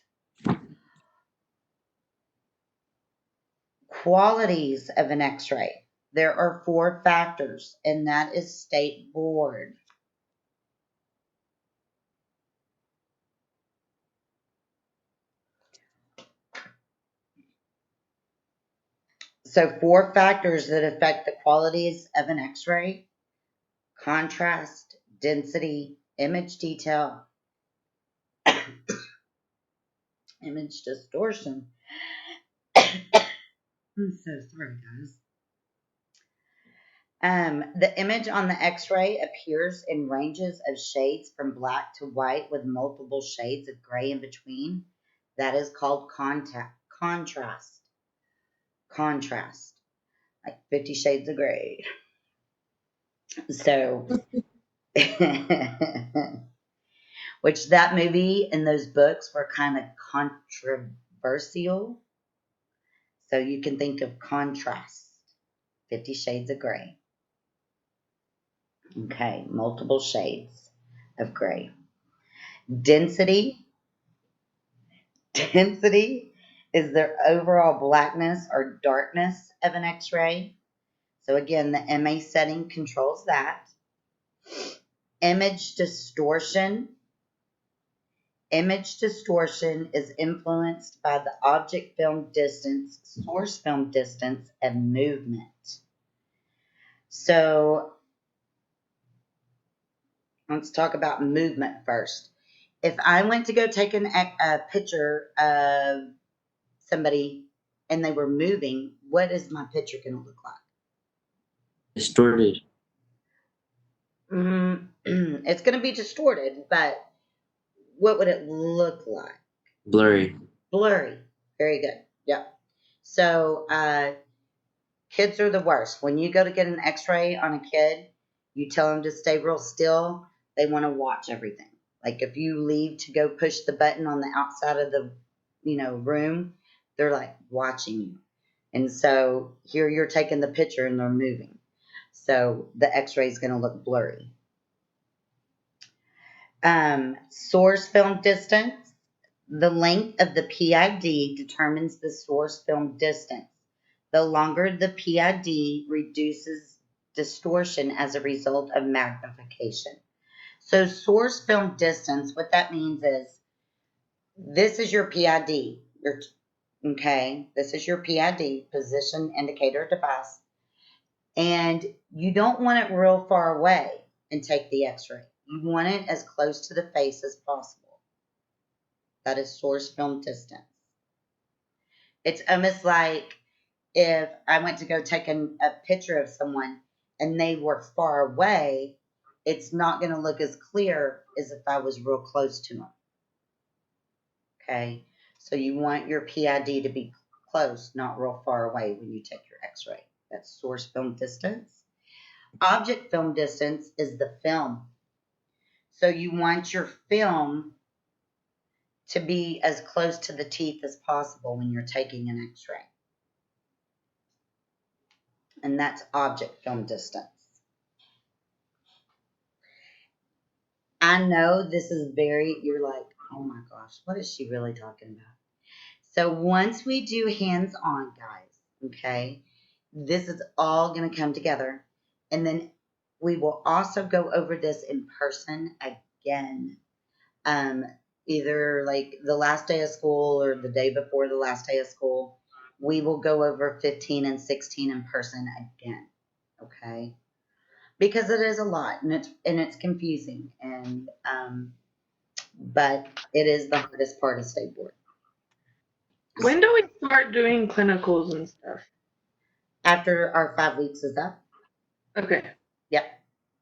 Qualities of an x-ray. There are 4 factors, and that is State Board. So 4 factors that affect the qualities of an x-ray: contrast, density, image detail, image distortion. I'm so sorry, guys. The image on the x-ray appears in ranges of shades from black to white with multiple shades of gray in between. That is called contrast. Contrast, like 50 Shades of Grey. So, which that movie and those books were kind of controversial. So you can think of contrast, 50 Shades of Grey. Okay, multiple shades of gray. Density. Density is the overall blackness or darkness of an x-ray. So again, the MA setting controls that. Image distortion Image distortion is influenced by the object film distance, source film distance, and movement. So let's talk about movement first. If I went to go take a picture of somebody and they were moving, what is my picture going to look like? Distorted. It's going to be distorted, but what would it look like? Blurry. Blurry. Very good. Yep. So, kids are the worst. When you go to get an x-ray on a kid, you tell them to stay real still. They want to watch everything. Like if you leave to go push the button on the outside of the, room, they're like watching you. And so here you're taking the picture and they're moving. So the x-ray is going to look blurry. Source film distance. The length of the PID determines the source film distance. The longer the PID reduces distortion as a result of magnification. So source film distance, what that means is this is your PID. This is your PID, position indicator device. And you don't want it real far away and take the x-ray. You want it as close to the face as possible. That is source film distance. It's almost like if I went to go take a picture of someone and they were far away, it's not going to look as clear as if I was real close to them. Okay, so you want your PID to be close, not real far away when you take your x-ray. That's source film distance. Object film distance is the film. So you want your film to be as close to the teeth as possible when you're taking an x-ray. And that's object film distance. I know this is you're like, oh my gosh, what is she really talking about? So once we do hands-on, guys, okay, this is all going to come together. And then we will also go over this in person again. Either like the last day of school or the day before the last day of school. We will go over 15 and 16 in person again, okay? Because it is a lot and it's confusing and but it is the hardest part of state board. When do we start doing clinicals and stuff? After our 5 weeks is up, Okay. yep.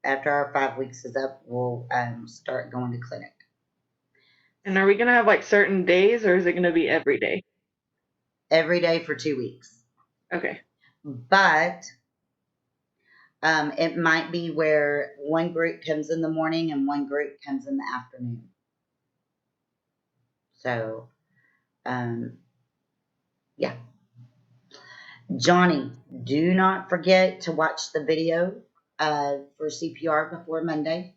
After our 5 weeks is up, we'll start going to clinic. And are we gonna have like certain days, or is it gonna be every day? Every day for 2 weeks. Okay. But it might be where one group comes in the morning and one group comes in the afternoon. So, yeah. Johnny, do not forget to watch the video for CPR before Monday.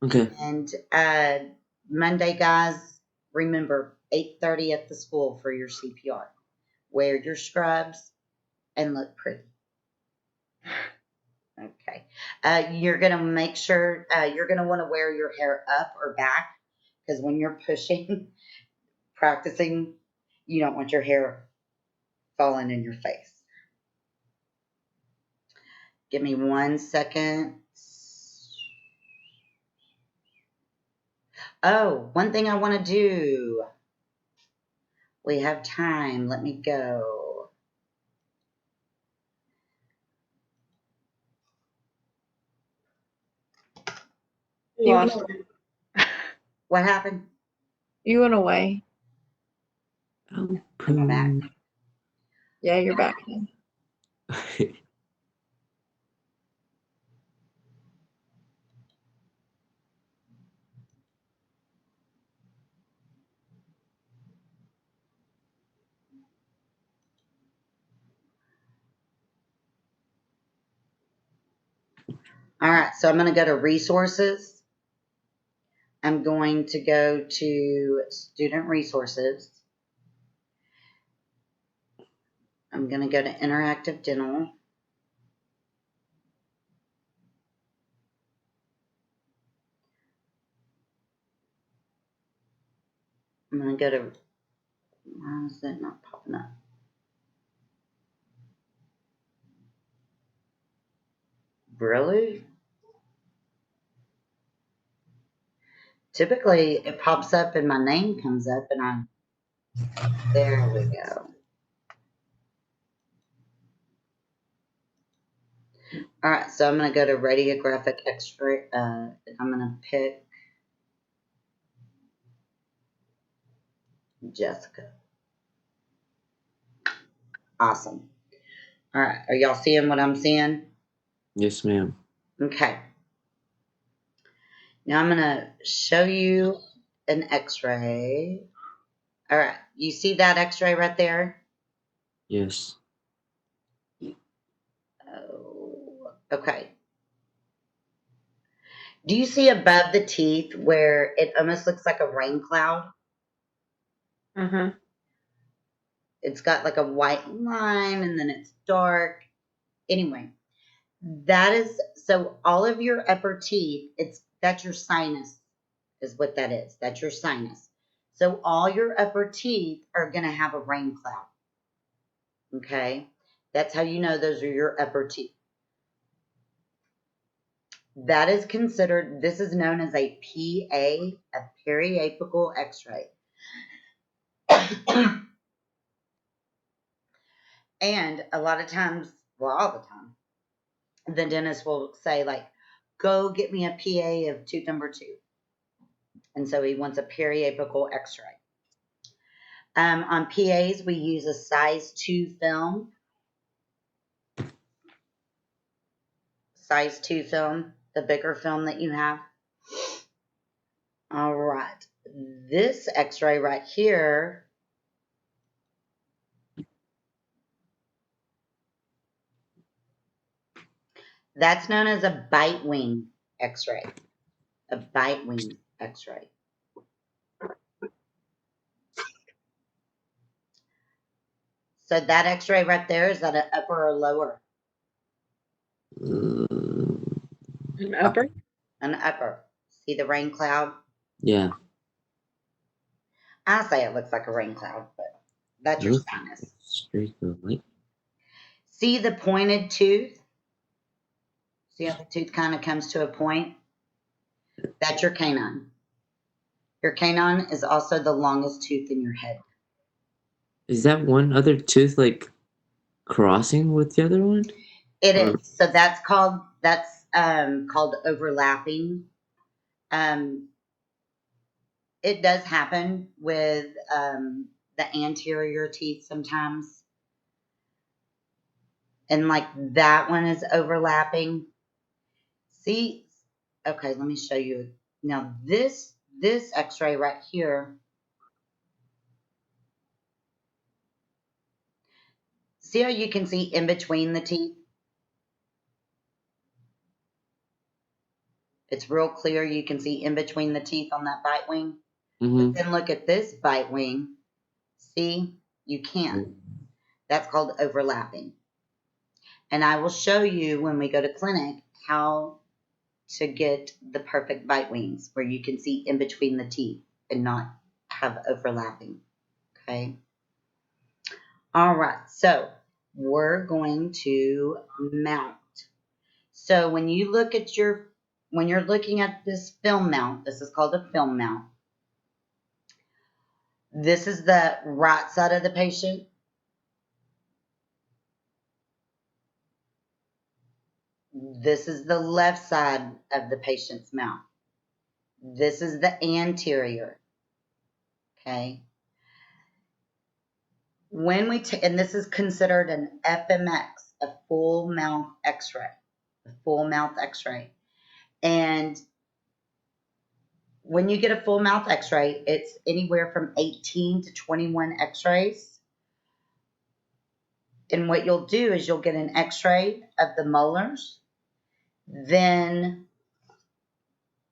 Okay. And Monday, guys, remember 8:30 at the school for your CPR. Wear your scrubs and look pretty. Okay. You're going to make sure you're going to want to wear your hair up or back because when you're pushing, practicing, you don't want your hair falling in your face. Give me 1 second. Oh, one thing I want to do. We have time. Let me go. You lost. What happened? You went away. Oh, Am I back? Yeah, you're back now. All right, so I'm going to go to resources. I'm going to go to student resources. I'm going to go to interactive dental. I'm going to go to, why is it not popping up? Really? Typically, it pops up and my name comes up and there we go. All right, so I'm going to go to radiographic X-ray. I'm going to pick Jessica. Awesome. All right, are y'all seeing what I'm seeing? Yes, ma'am. Okay. Now I'm going to show you an X-ray. All right, you see that X-ray right there? Yes. Oh, okay. Do you see above the teeth where it almost looks like a rain cloud? It's got like a white line and then it's dark. Anyway, that is, so all of your upper teeth, that's your sinus is what that is. That's your sinus. So all your upper teeth are going to have a rain cloud. Okay? That's how you know those are your upper teeth. That is considered, this is known as a PA, a periapical x-ray. And a lot of times, well, all the time, the dentist will say, like, go get me a PA of tooth number 2. And so he wants a periapical x-ray. On PAs, we use a size 2 film. Size 2 film, the bigger film that you have. All right. This x-ray right here, that's known as a bite wing x-ray. A bite wing x-ray. So that x-ray right there, is that an upper or lower? An upper? An upper. See the rain cloud? Yeah. I say it looks like a rain cloud, but that's your Looks sinus. streak of light. See the pointed tooth? See how the tooth kind of comes to a point? That's your canine. Your canine is also the longest tooth in your head. Is that one other tooth like crossing with the other one? It Or- is. So that's called overlapping. It does happen with the anterior teeth sometimes. And like that one is overlapping. See, okay, let me show you. Now this x-ray right here, see how you can see in between the teeth? It's real clear. You can see in between the teeth on that bite wing. Mm-hmm. But then look at this bite wing. See, you can't. That's called overlapping. And I will show you when we go to clinic how to get the perfect bite wings where you can see in between the teeth and not have overlapping. Okay. All right. So we're going to mount. So when you look at when you're looking at this film mount, this is called a film mount. This is the right side of the patient. This is the left side of the patient's mouth. This is the anterior. Okay. When we and this is considered an FMX, a full mouth X-ray, a full mouth X-ray. And when you get a full mouth X-ray, it's anywhere from 18 to 21 X-rays. And what you'll do is you'll get an X-ray of the molars. Then,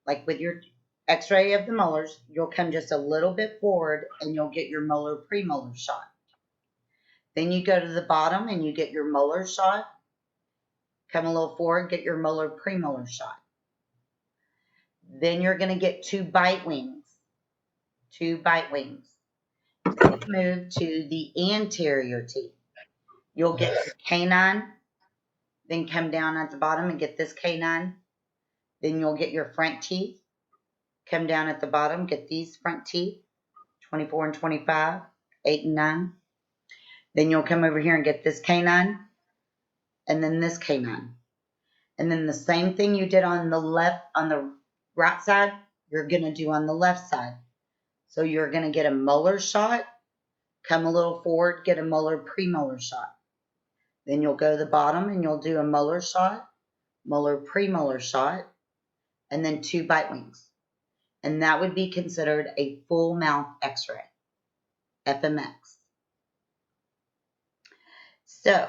like with your X-ray of the molars, you'll come just a little bit forward and you'll get your molar premolar shot. Then you go to the bottom and you get your molar shot. Come a little forward, get your molar premolar shot. Then you're going to get 2 bite wings. 2 bite wings. move to the anterior teeth. You'll get the canine, then come down at the bottom and get this canine. Then you'll get your front teeth, come down at the bottom, get these front teeth, 24 and 25, 8 and 9. Then you'll come over here and get this canine, and then this canine. And then the same thing you did on the right side, you're going to do on the left side. So you're going to get a molar shot, come a little forward, get a molar premolar shot. Then you'll go to the bottom and you'll do a molar shot, molar premolar shot, and then 2 bite wings. And that would be considered a full mouth x-ray, FMX. So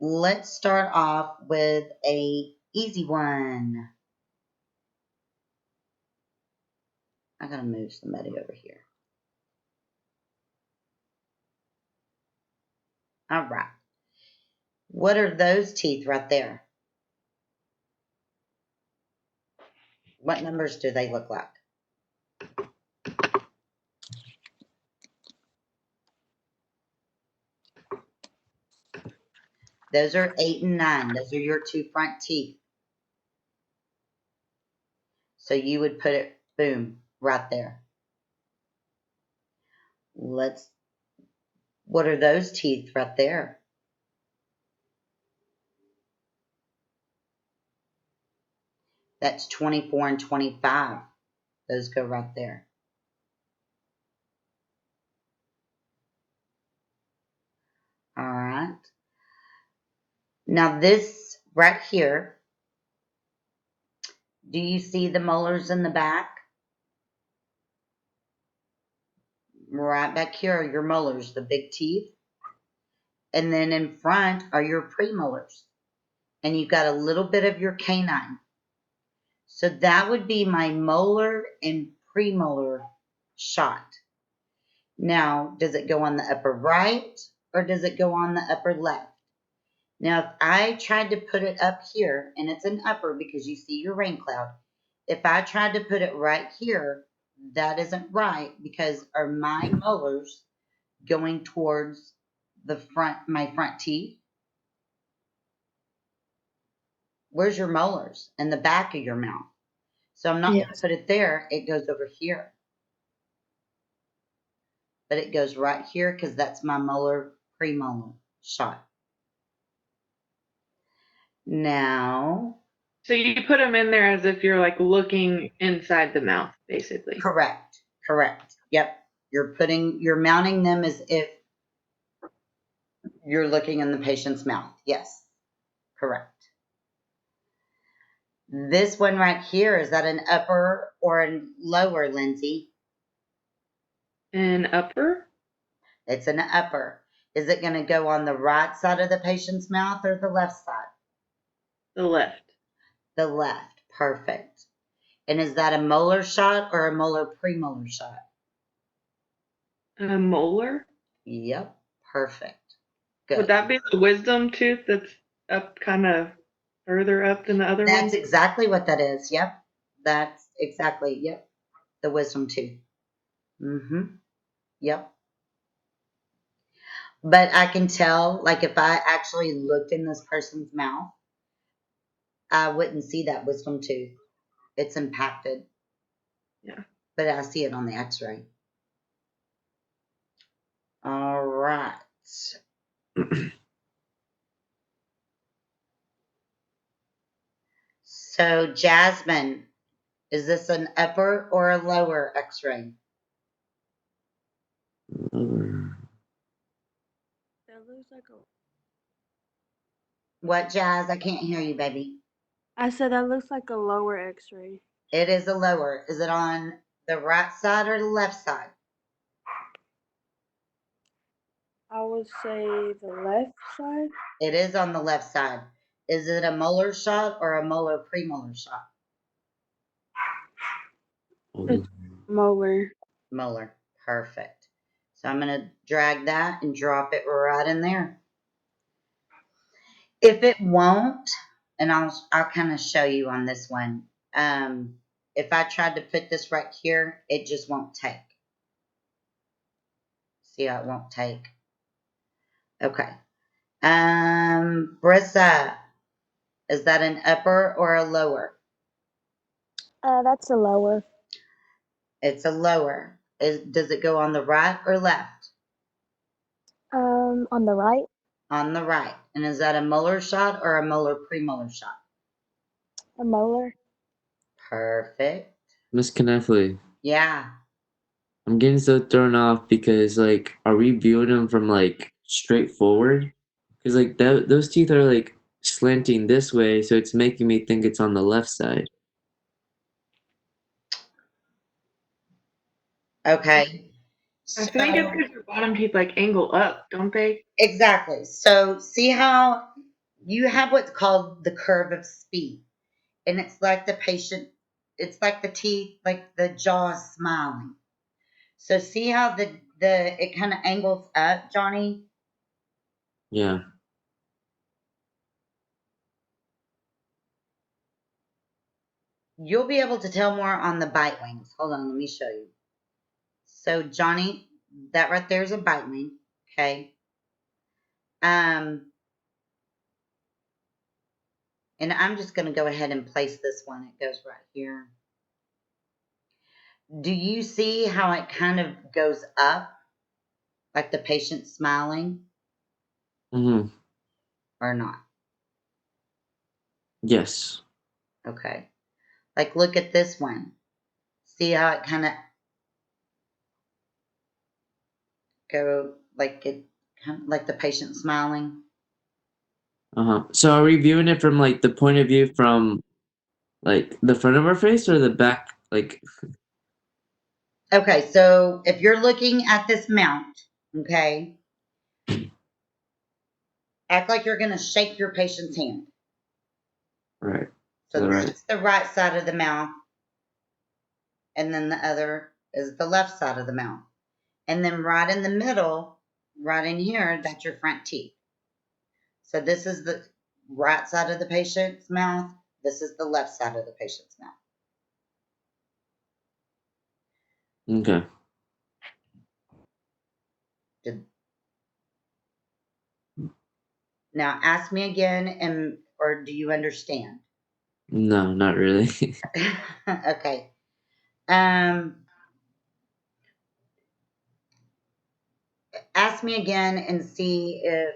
let's start off with a easy one. I gotta move somebody over here. All right. What are those teeth right there? What numbers do they look like? Those are 8 and 9. Those are your 2 front teeth. So you would put it, boom, right there. What are those teeth right there? That's 24 and 25. Those go right there. All right. Now this right here, do you see the molars in the back? Right back here are your molars, the big teeth. And then in front are your premolars. And you've got a little bit of your canine. So that would be my molar and premolar shot. Now, does it go on the upper right or does it go on the upper left? Now, if I tried to put it up here, and it's an upper because you see your rain cloud. If I tried to put it right here, that isn't right because are my molars going towards the front, my front teeth? Where's your molars? In the back of your mouth. So I'm not going to put it there. It goes over here. But it goes right here because that's my molar premolar shot. Now, So you put them in there as if you're like looking inside the mouth, basically. correct. Yep. You're mounting them as if you're looking in the patient's mouth. Yes, correct. This one right here, is that an upper or a lower, Lindsay? An upper? It's an upper. Is it going to go on the right side of the patient's mouth or the left side? The left. The left. Perfect. And is that a molar shot or a molar premolar shot? A molar? Yep. Perfect. Good. Would that be the wisdom tooth that's up kind of further up than the other That's ones? exactly what that is. Yep. That's exactly, yep. The wisdom tooth. Yep. But I can tell, like if I actually looked in this person's mouth, I wouldn't see that wisdom tooth. It's impacted. Yeah. But I see it on the x-ray. All right. So Jasmine, is this an upper or a lower x-ray? Lower. That looks like a. What, Jazz? I can't hear you, baby. I said that looks like a lower X-ray. It is a lower. Is it on the right side or the left side? I would say the left side. It is on the left side. Is it a molar shot or a molar premolar shot? It's molar. Molar. Perfect. So I'm going to drag that and drop it right in there. If it won't, and I'll kind of show you on this one. If I tried to put this right here, it just won't take. See how it won't take. Okay. Brissa, is that an upper or a lower? That's a lower. It's a lower. Does it go on the right or left? On the right. On the right. And is that a molar shot or a molar premolar shot? A molar. Perfect. Miss Kneffley, Yeah. I'm getting so thrown off because like, are we viewing them from like straight forward? Because like those teeth are like slanting this way, so it's making me think it's on the left side. Okay. I think it's because your bottom teeth like angle up, don't they? Exactly. So see how you have what's called the curve of speed. And it's like it's like the teeth, like the jaw is smiling. So see how it kind of angles up, Johnny? Yeah. You'll be able to tell more on the bite wings. Hold on, let me show you. So Johnny, that right there is a bite wing, okay? And I'm just going to go ahead and place this one. It goes right here. Do you see how it kind of goes up? Like the patient smiling Mm-hmm. or not? Yes. Okay. Like look at this one. See how it kind of like the patient smiling? Uh-huh. So are we viewing it from like the point of view from like the front of our face or the back? Like, Okay, so if you're looking at this mount, okay, act like you're going to shake your patient's hand. right. So All right. that's the right side of the mouth, and then the other is the left side of the mouth. And then right in the middle, right in here, that's your front teeth. So this is the right side of the patient's mouth. This is the left side of the patient's mouth. Okay. Now ask me again, or do you understand? No, not really. Okay. Ask me again and see if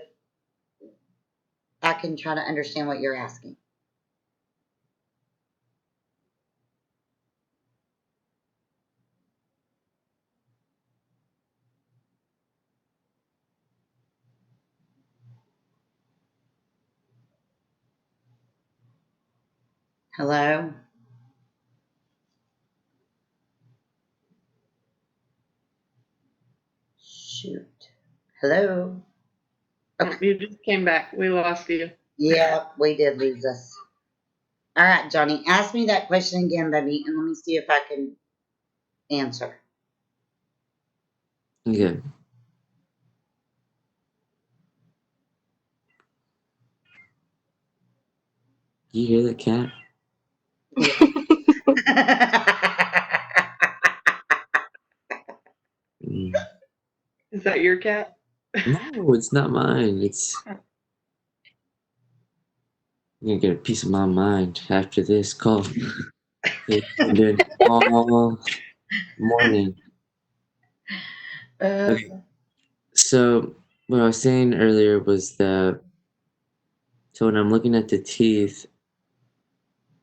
I can try to understand what you're asking. Hello? Shoot. Hello? Oh, you just came back. We lost you. Yeah, we did lose us. All right, Johnny, ask me that question again, baby, and let me see if I can answer. Okay. You hear the cat? Mm. Is that your cat? No, it's not mine. I'm gonna get a piece of my mind after this call. It's been doing all morning. Okay. So what I was saying earlier was that so when I'm looking at the teeth,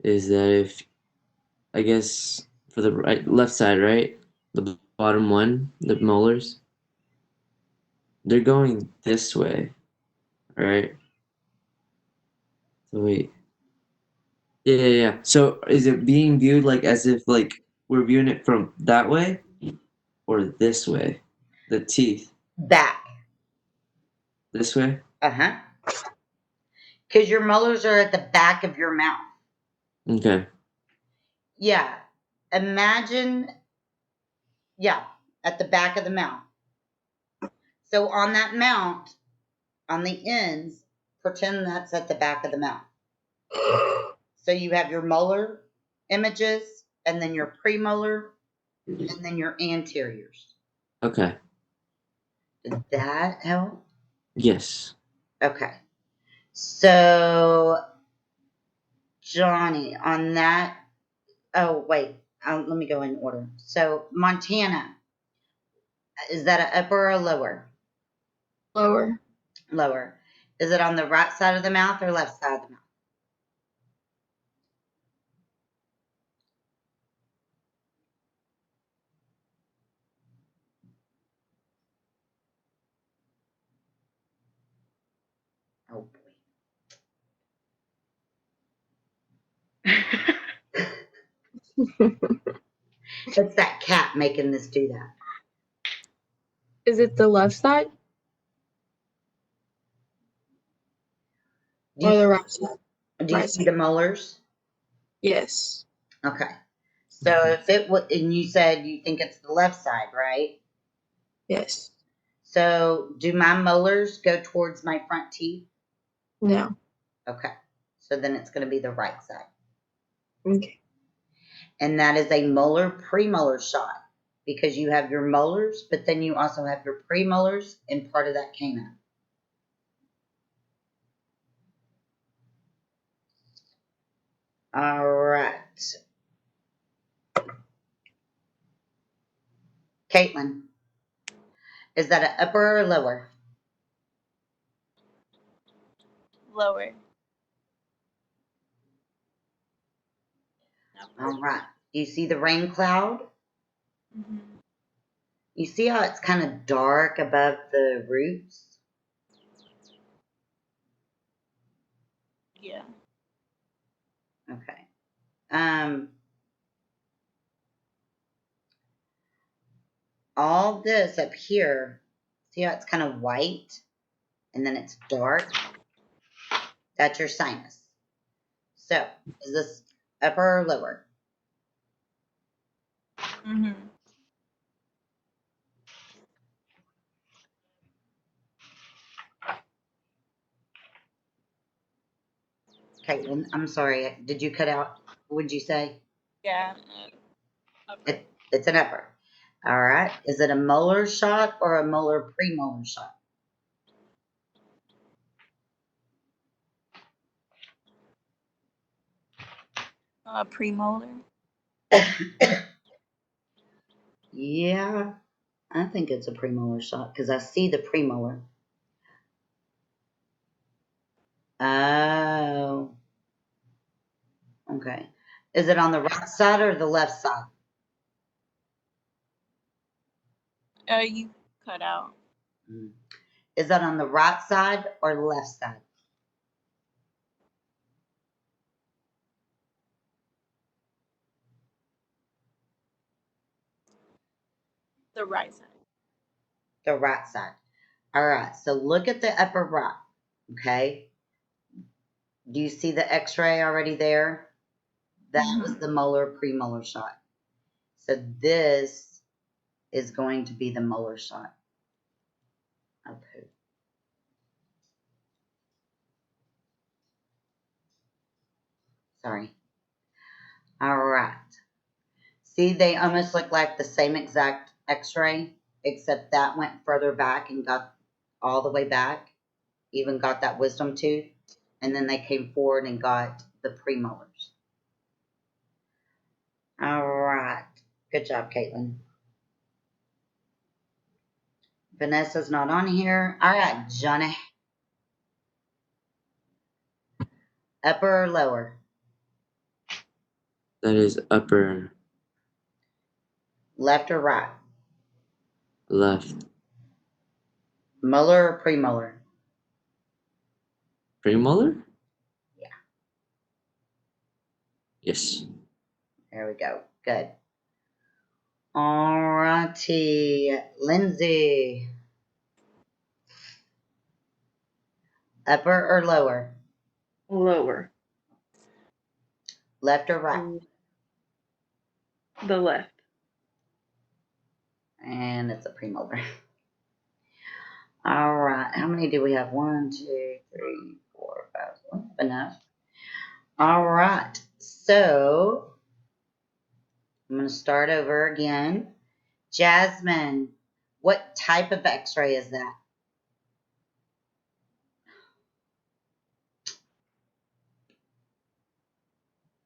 is that if I guess for the left side, right? The bottom one, the molars, they're going this way, right? So wait. Yeah. So is it being viewed like as if like we're viewing it from that way or this way? The teeth Back. this way? Uh-huh. Because your molars are at the back of your mouth. Okay. Yeah. Imagine, at the back of the mouth. So on that mount, on the ends, pretend that's at the back of the mouth. So you have your molar images, and then your premolar, and then your anteriors. Okay. Did that help? Yes. Okay. So, Johnny, on that, oh, wait, let me go in order. So, Montana, is that an upper or a lower? Lower. Lower. Is it on the right side of the mouth or left side of the mouth? Oh, boy. It's that cat making this do that. Is it the left side Do or you, the right side? do you right see side. the molars? Yes. Okay. So if it would, and you said you think it's the left side, right? Yes. So do my molars go towards my front teeth? No. Okay. So then it's going to be the right side. Okay. And that is a molar premolar shot because you have your molars, but then you also have your premolars and part of that canine. All right. Caitlin, is that an upper or lower? Lower. All right. Do you see the rain cloud? Mm-hmm. You see how it's kind of dark above the roots? Yeah. Okay. All this up here, see how it's kind of white and then it's dark? That's your sinus. So, is this upper or lower? Mm-hmm. Caitlin, I'm sorry. Did you cut out? What would you say? Yeah. Upper. It's an upper. All right. Is it a molar shot or a molar premolar shot? Premolar. Yeah, I think it's a premolar shot because I see the premolar. Oh, okay. Is it on the right side or the left side? You cut out. Mm. Is that on the right side or the left side? The right side. The right side. All right. So look at the upper right. Okay. Do you see the x-ray already there? That was the molar premolar shot. So this is going to be the molar shot. Okay. Sorry. All right. See, they almost look like the same exact x-ray, except that went further back and got all the way back, even got that wisdom tooth, and then they came forward and got the premolars. All right. Good job, Caitlin. Vanessa's not on here. All right, Johnny. Upper or lower? That is upper Left or right? left. Molar or premolar? Premolar? Yeah. Yes. There we go. Good. All righty. Lindsay. Upper or lower? Lower. Left or right? The left. And it's a premolar. All right. How many do we have? 1, 2, 3, 4, 5. We have enough. All right. So I'm going to start over again. Jasmine, What type of x-ray is that?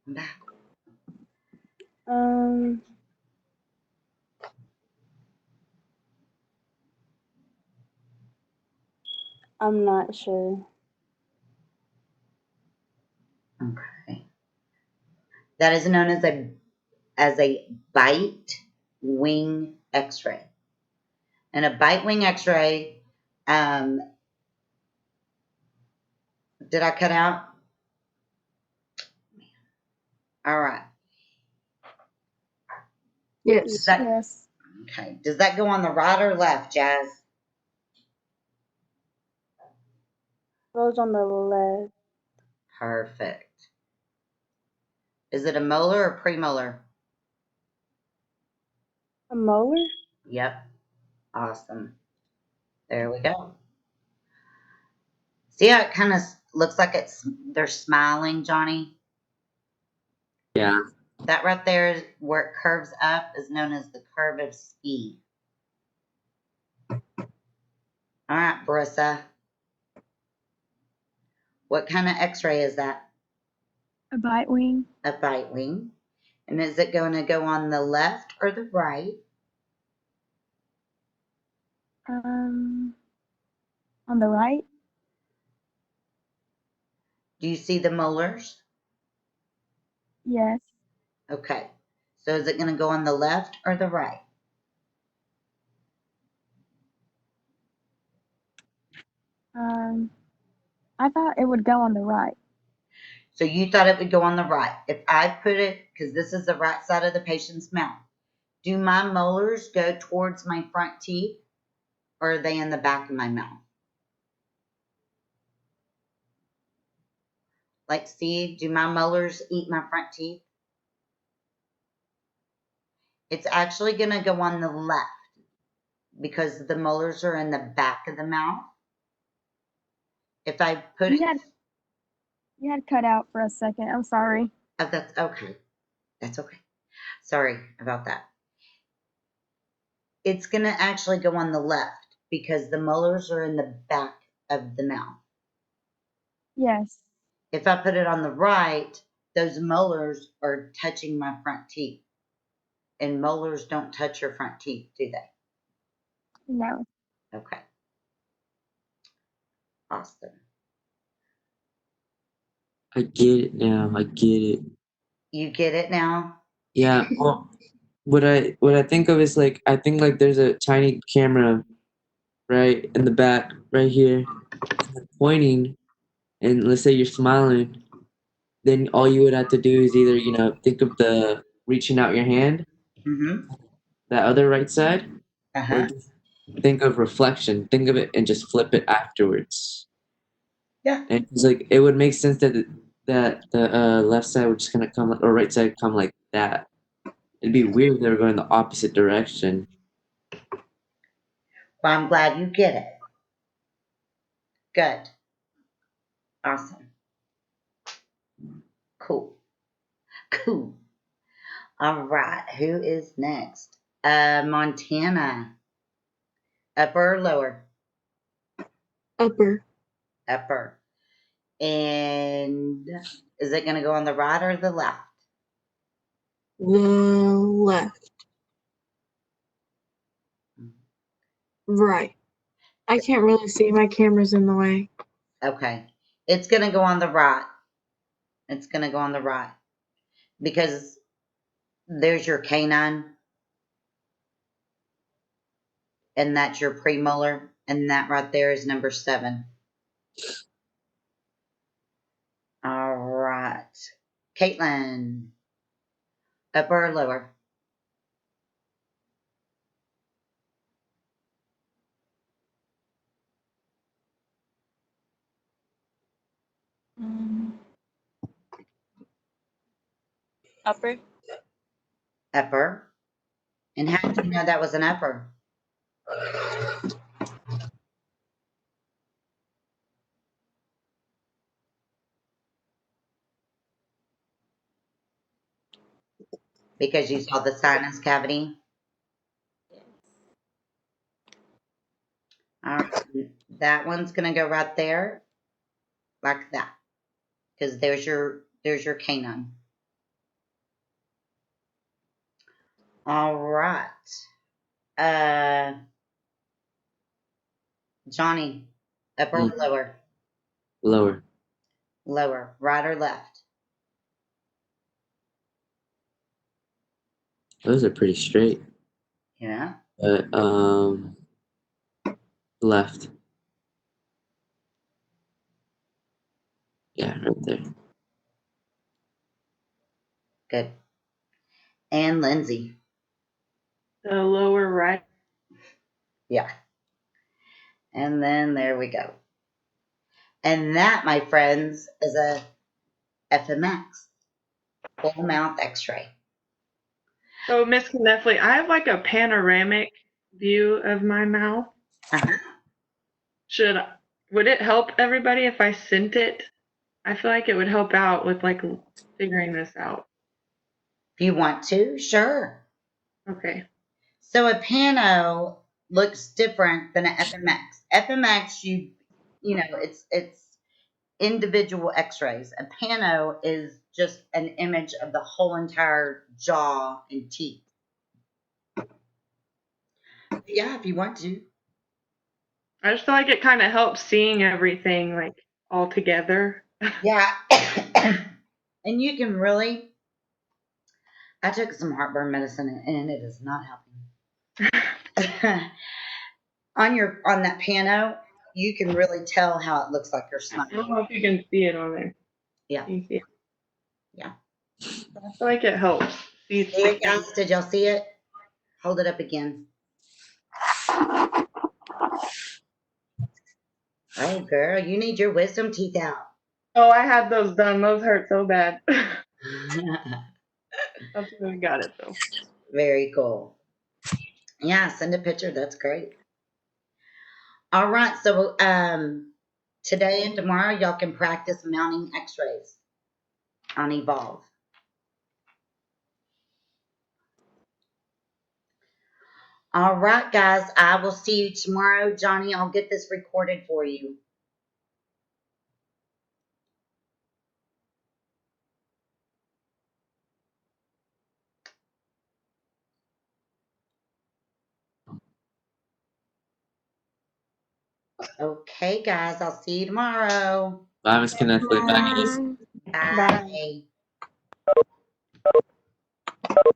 I'm back. I'm not sure. Okay. That is known as a bite wing x-ray. And a bite wing x-ray, did I cut out? All right. Yes. That- Yes. Okay. Does that go on the right or left, Jazz? Goes on the left. Perfect. Is it a molar or premolar? A molar? Yep. Awesome. There we go. See how it kind of looks like they're smiling, Johnny? Yeah. That right there where it curves up is known as the curve of speed. All right, Brissa. What kind of x-ray is that? A bite wing. A bite wing. And is it going to go on the left or the right? On the right. Do you see the molars? Yes. Okay. So is it going to go on the left or the right? I thought it would go on the right. So you thought it would go on the right. If I put it, because this is the right side of the patient's mouth, do my molars go towards my front teeth or are they in the back of my mouth? Like, see, do my molars eat my front teeth? It's actually going to go on the left because the molars are in the back of the mouth. If I put it, You had cut out for a second. I'm sorry. oh, that's okay. That's okay. Sorry about that. It's going to actually go on the left because the molars are in the back of the mouth. Yes. If I put it on the right, those molars are touching my front teeth. And molars don't touch your front teeth, do they? No. Okay. Awesome. I get it now. I get it. You get it now? Yeah. Well, what I think of is like I think like there's a tiny camera right in the back, right here, pointing, and let's say you're smiling, then all you would have to do is either think of the reaching out your hand, Mm-hmm. that other right side, or Uh-huh. just think of reflection. Think of it and just flip it afterwards. Yeah. And it's like it would make sense that the left side would just kind of come or right side come like that. It'd be weird if they were going the opposite direction. Well, I'm glad you get it. Good. Awesome. Cool. Cool. All right. Who is next? Montana. Upper or lower? Upper. Upper. And is it going to go on the right or the left? The left. Right. I can't really see. My camera's in the way. Okay. It's going to go on the right. It's going to go on the right. Because there's your canine. And that's your premolar. And that right there is number 7. All right. Caitlin. Upper or lower? Upper? Upper. And how did you know that was an upper? Because you saw the sinus cavity? All right, that one's gonna go right there, like that, because there's your canine. All right, Johnny, upper or lower? Lower. Lower, right or left? Those are pretty straight. Yeah. But left. Yeah, right there. Good. And Lindsay. The lower right. Yeah. And then there we go. And that, my friends, is a FMX, full mouth X-ray. So, Miss Kneffley, I have like a panoramic view of my mouth. Uh-huh. Would it help everybody if I sent it? I feel like it would help out with like figuring this out. If you want to, sure. Okay. So a pano looks different than an FMX. FMX, you know, it's individual X-rays. A pano is just an image of the whole entire jaw and teeth. Yeah, if you want to. I just feel like it kind of helps seeing everything like all together. Yeah. And you can really, I took some heartburn medicine and it is not helping. on that pano, you can really tell how it looks like you're I don't smiling. know if you can see it on there. Yeah. Can you see it? Yeah. I feel like it helps. See See it, guys? Did y'all see it? Hold it up again. Oh, girl, you need your wisdom teeth out. Oh, I had those done. Those hurt so bad. That's when we got it though. Very cool. Yeah, send a picture. That's great. All right, so today and tomorrow y'all can practice mounting X-rays on Evolve. All right, guys, I will see you tomorrow. Johnny, I'll get this recorded for you. Okay, guys, I'll see you tomorrow. Bye, Miss Kneffley. Bye, guys. Bye.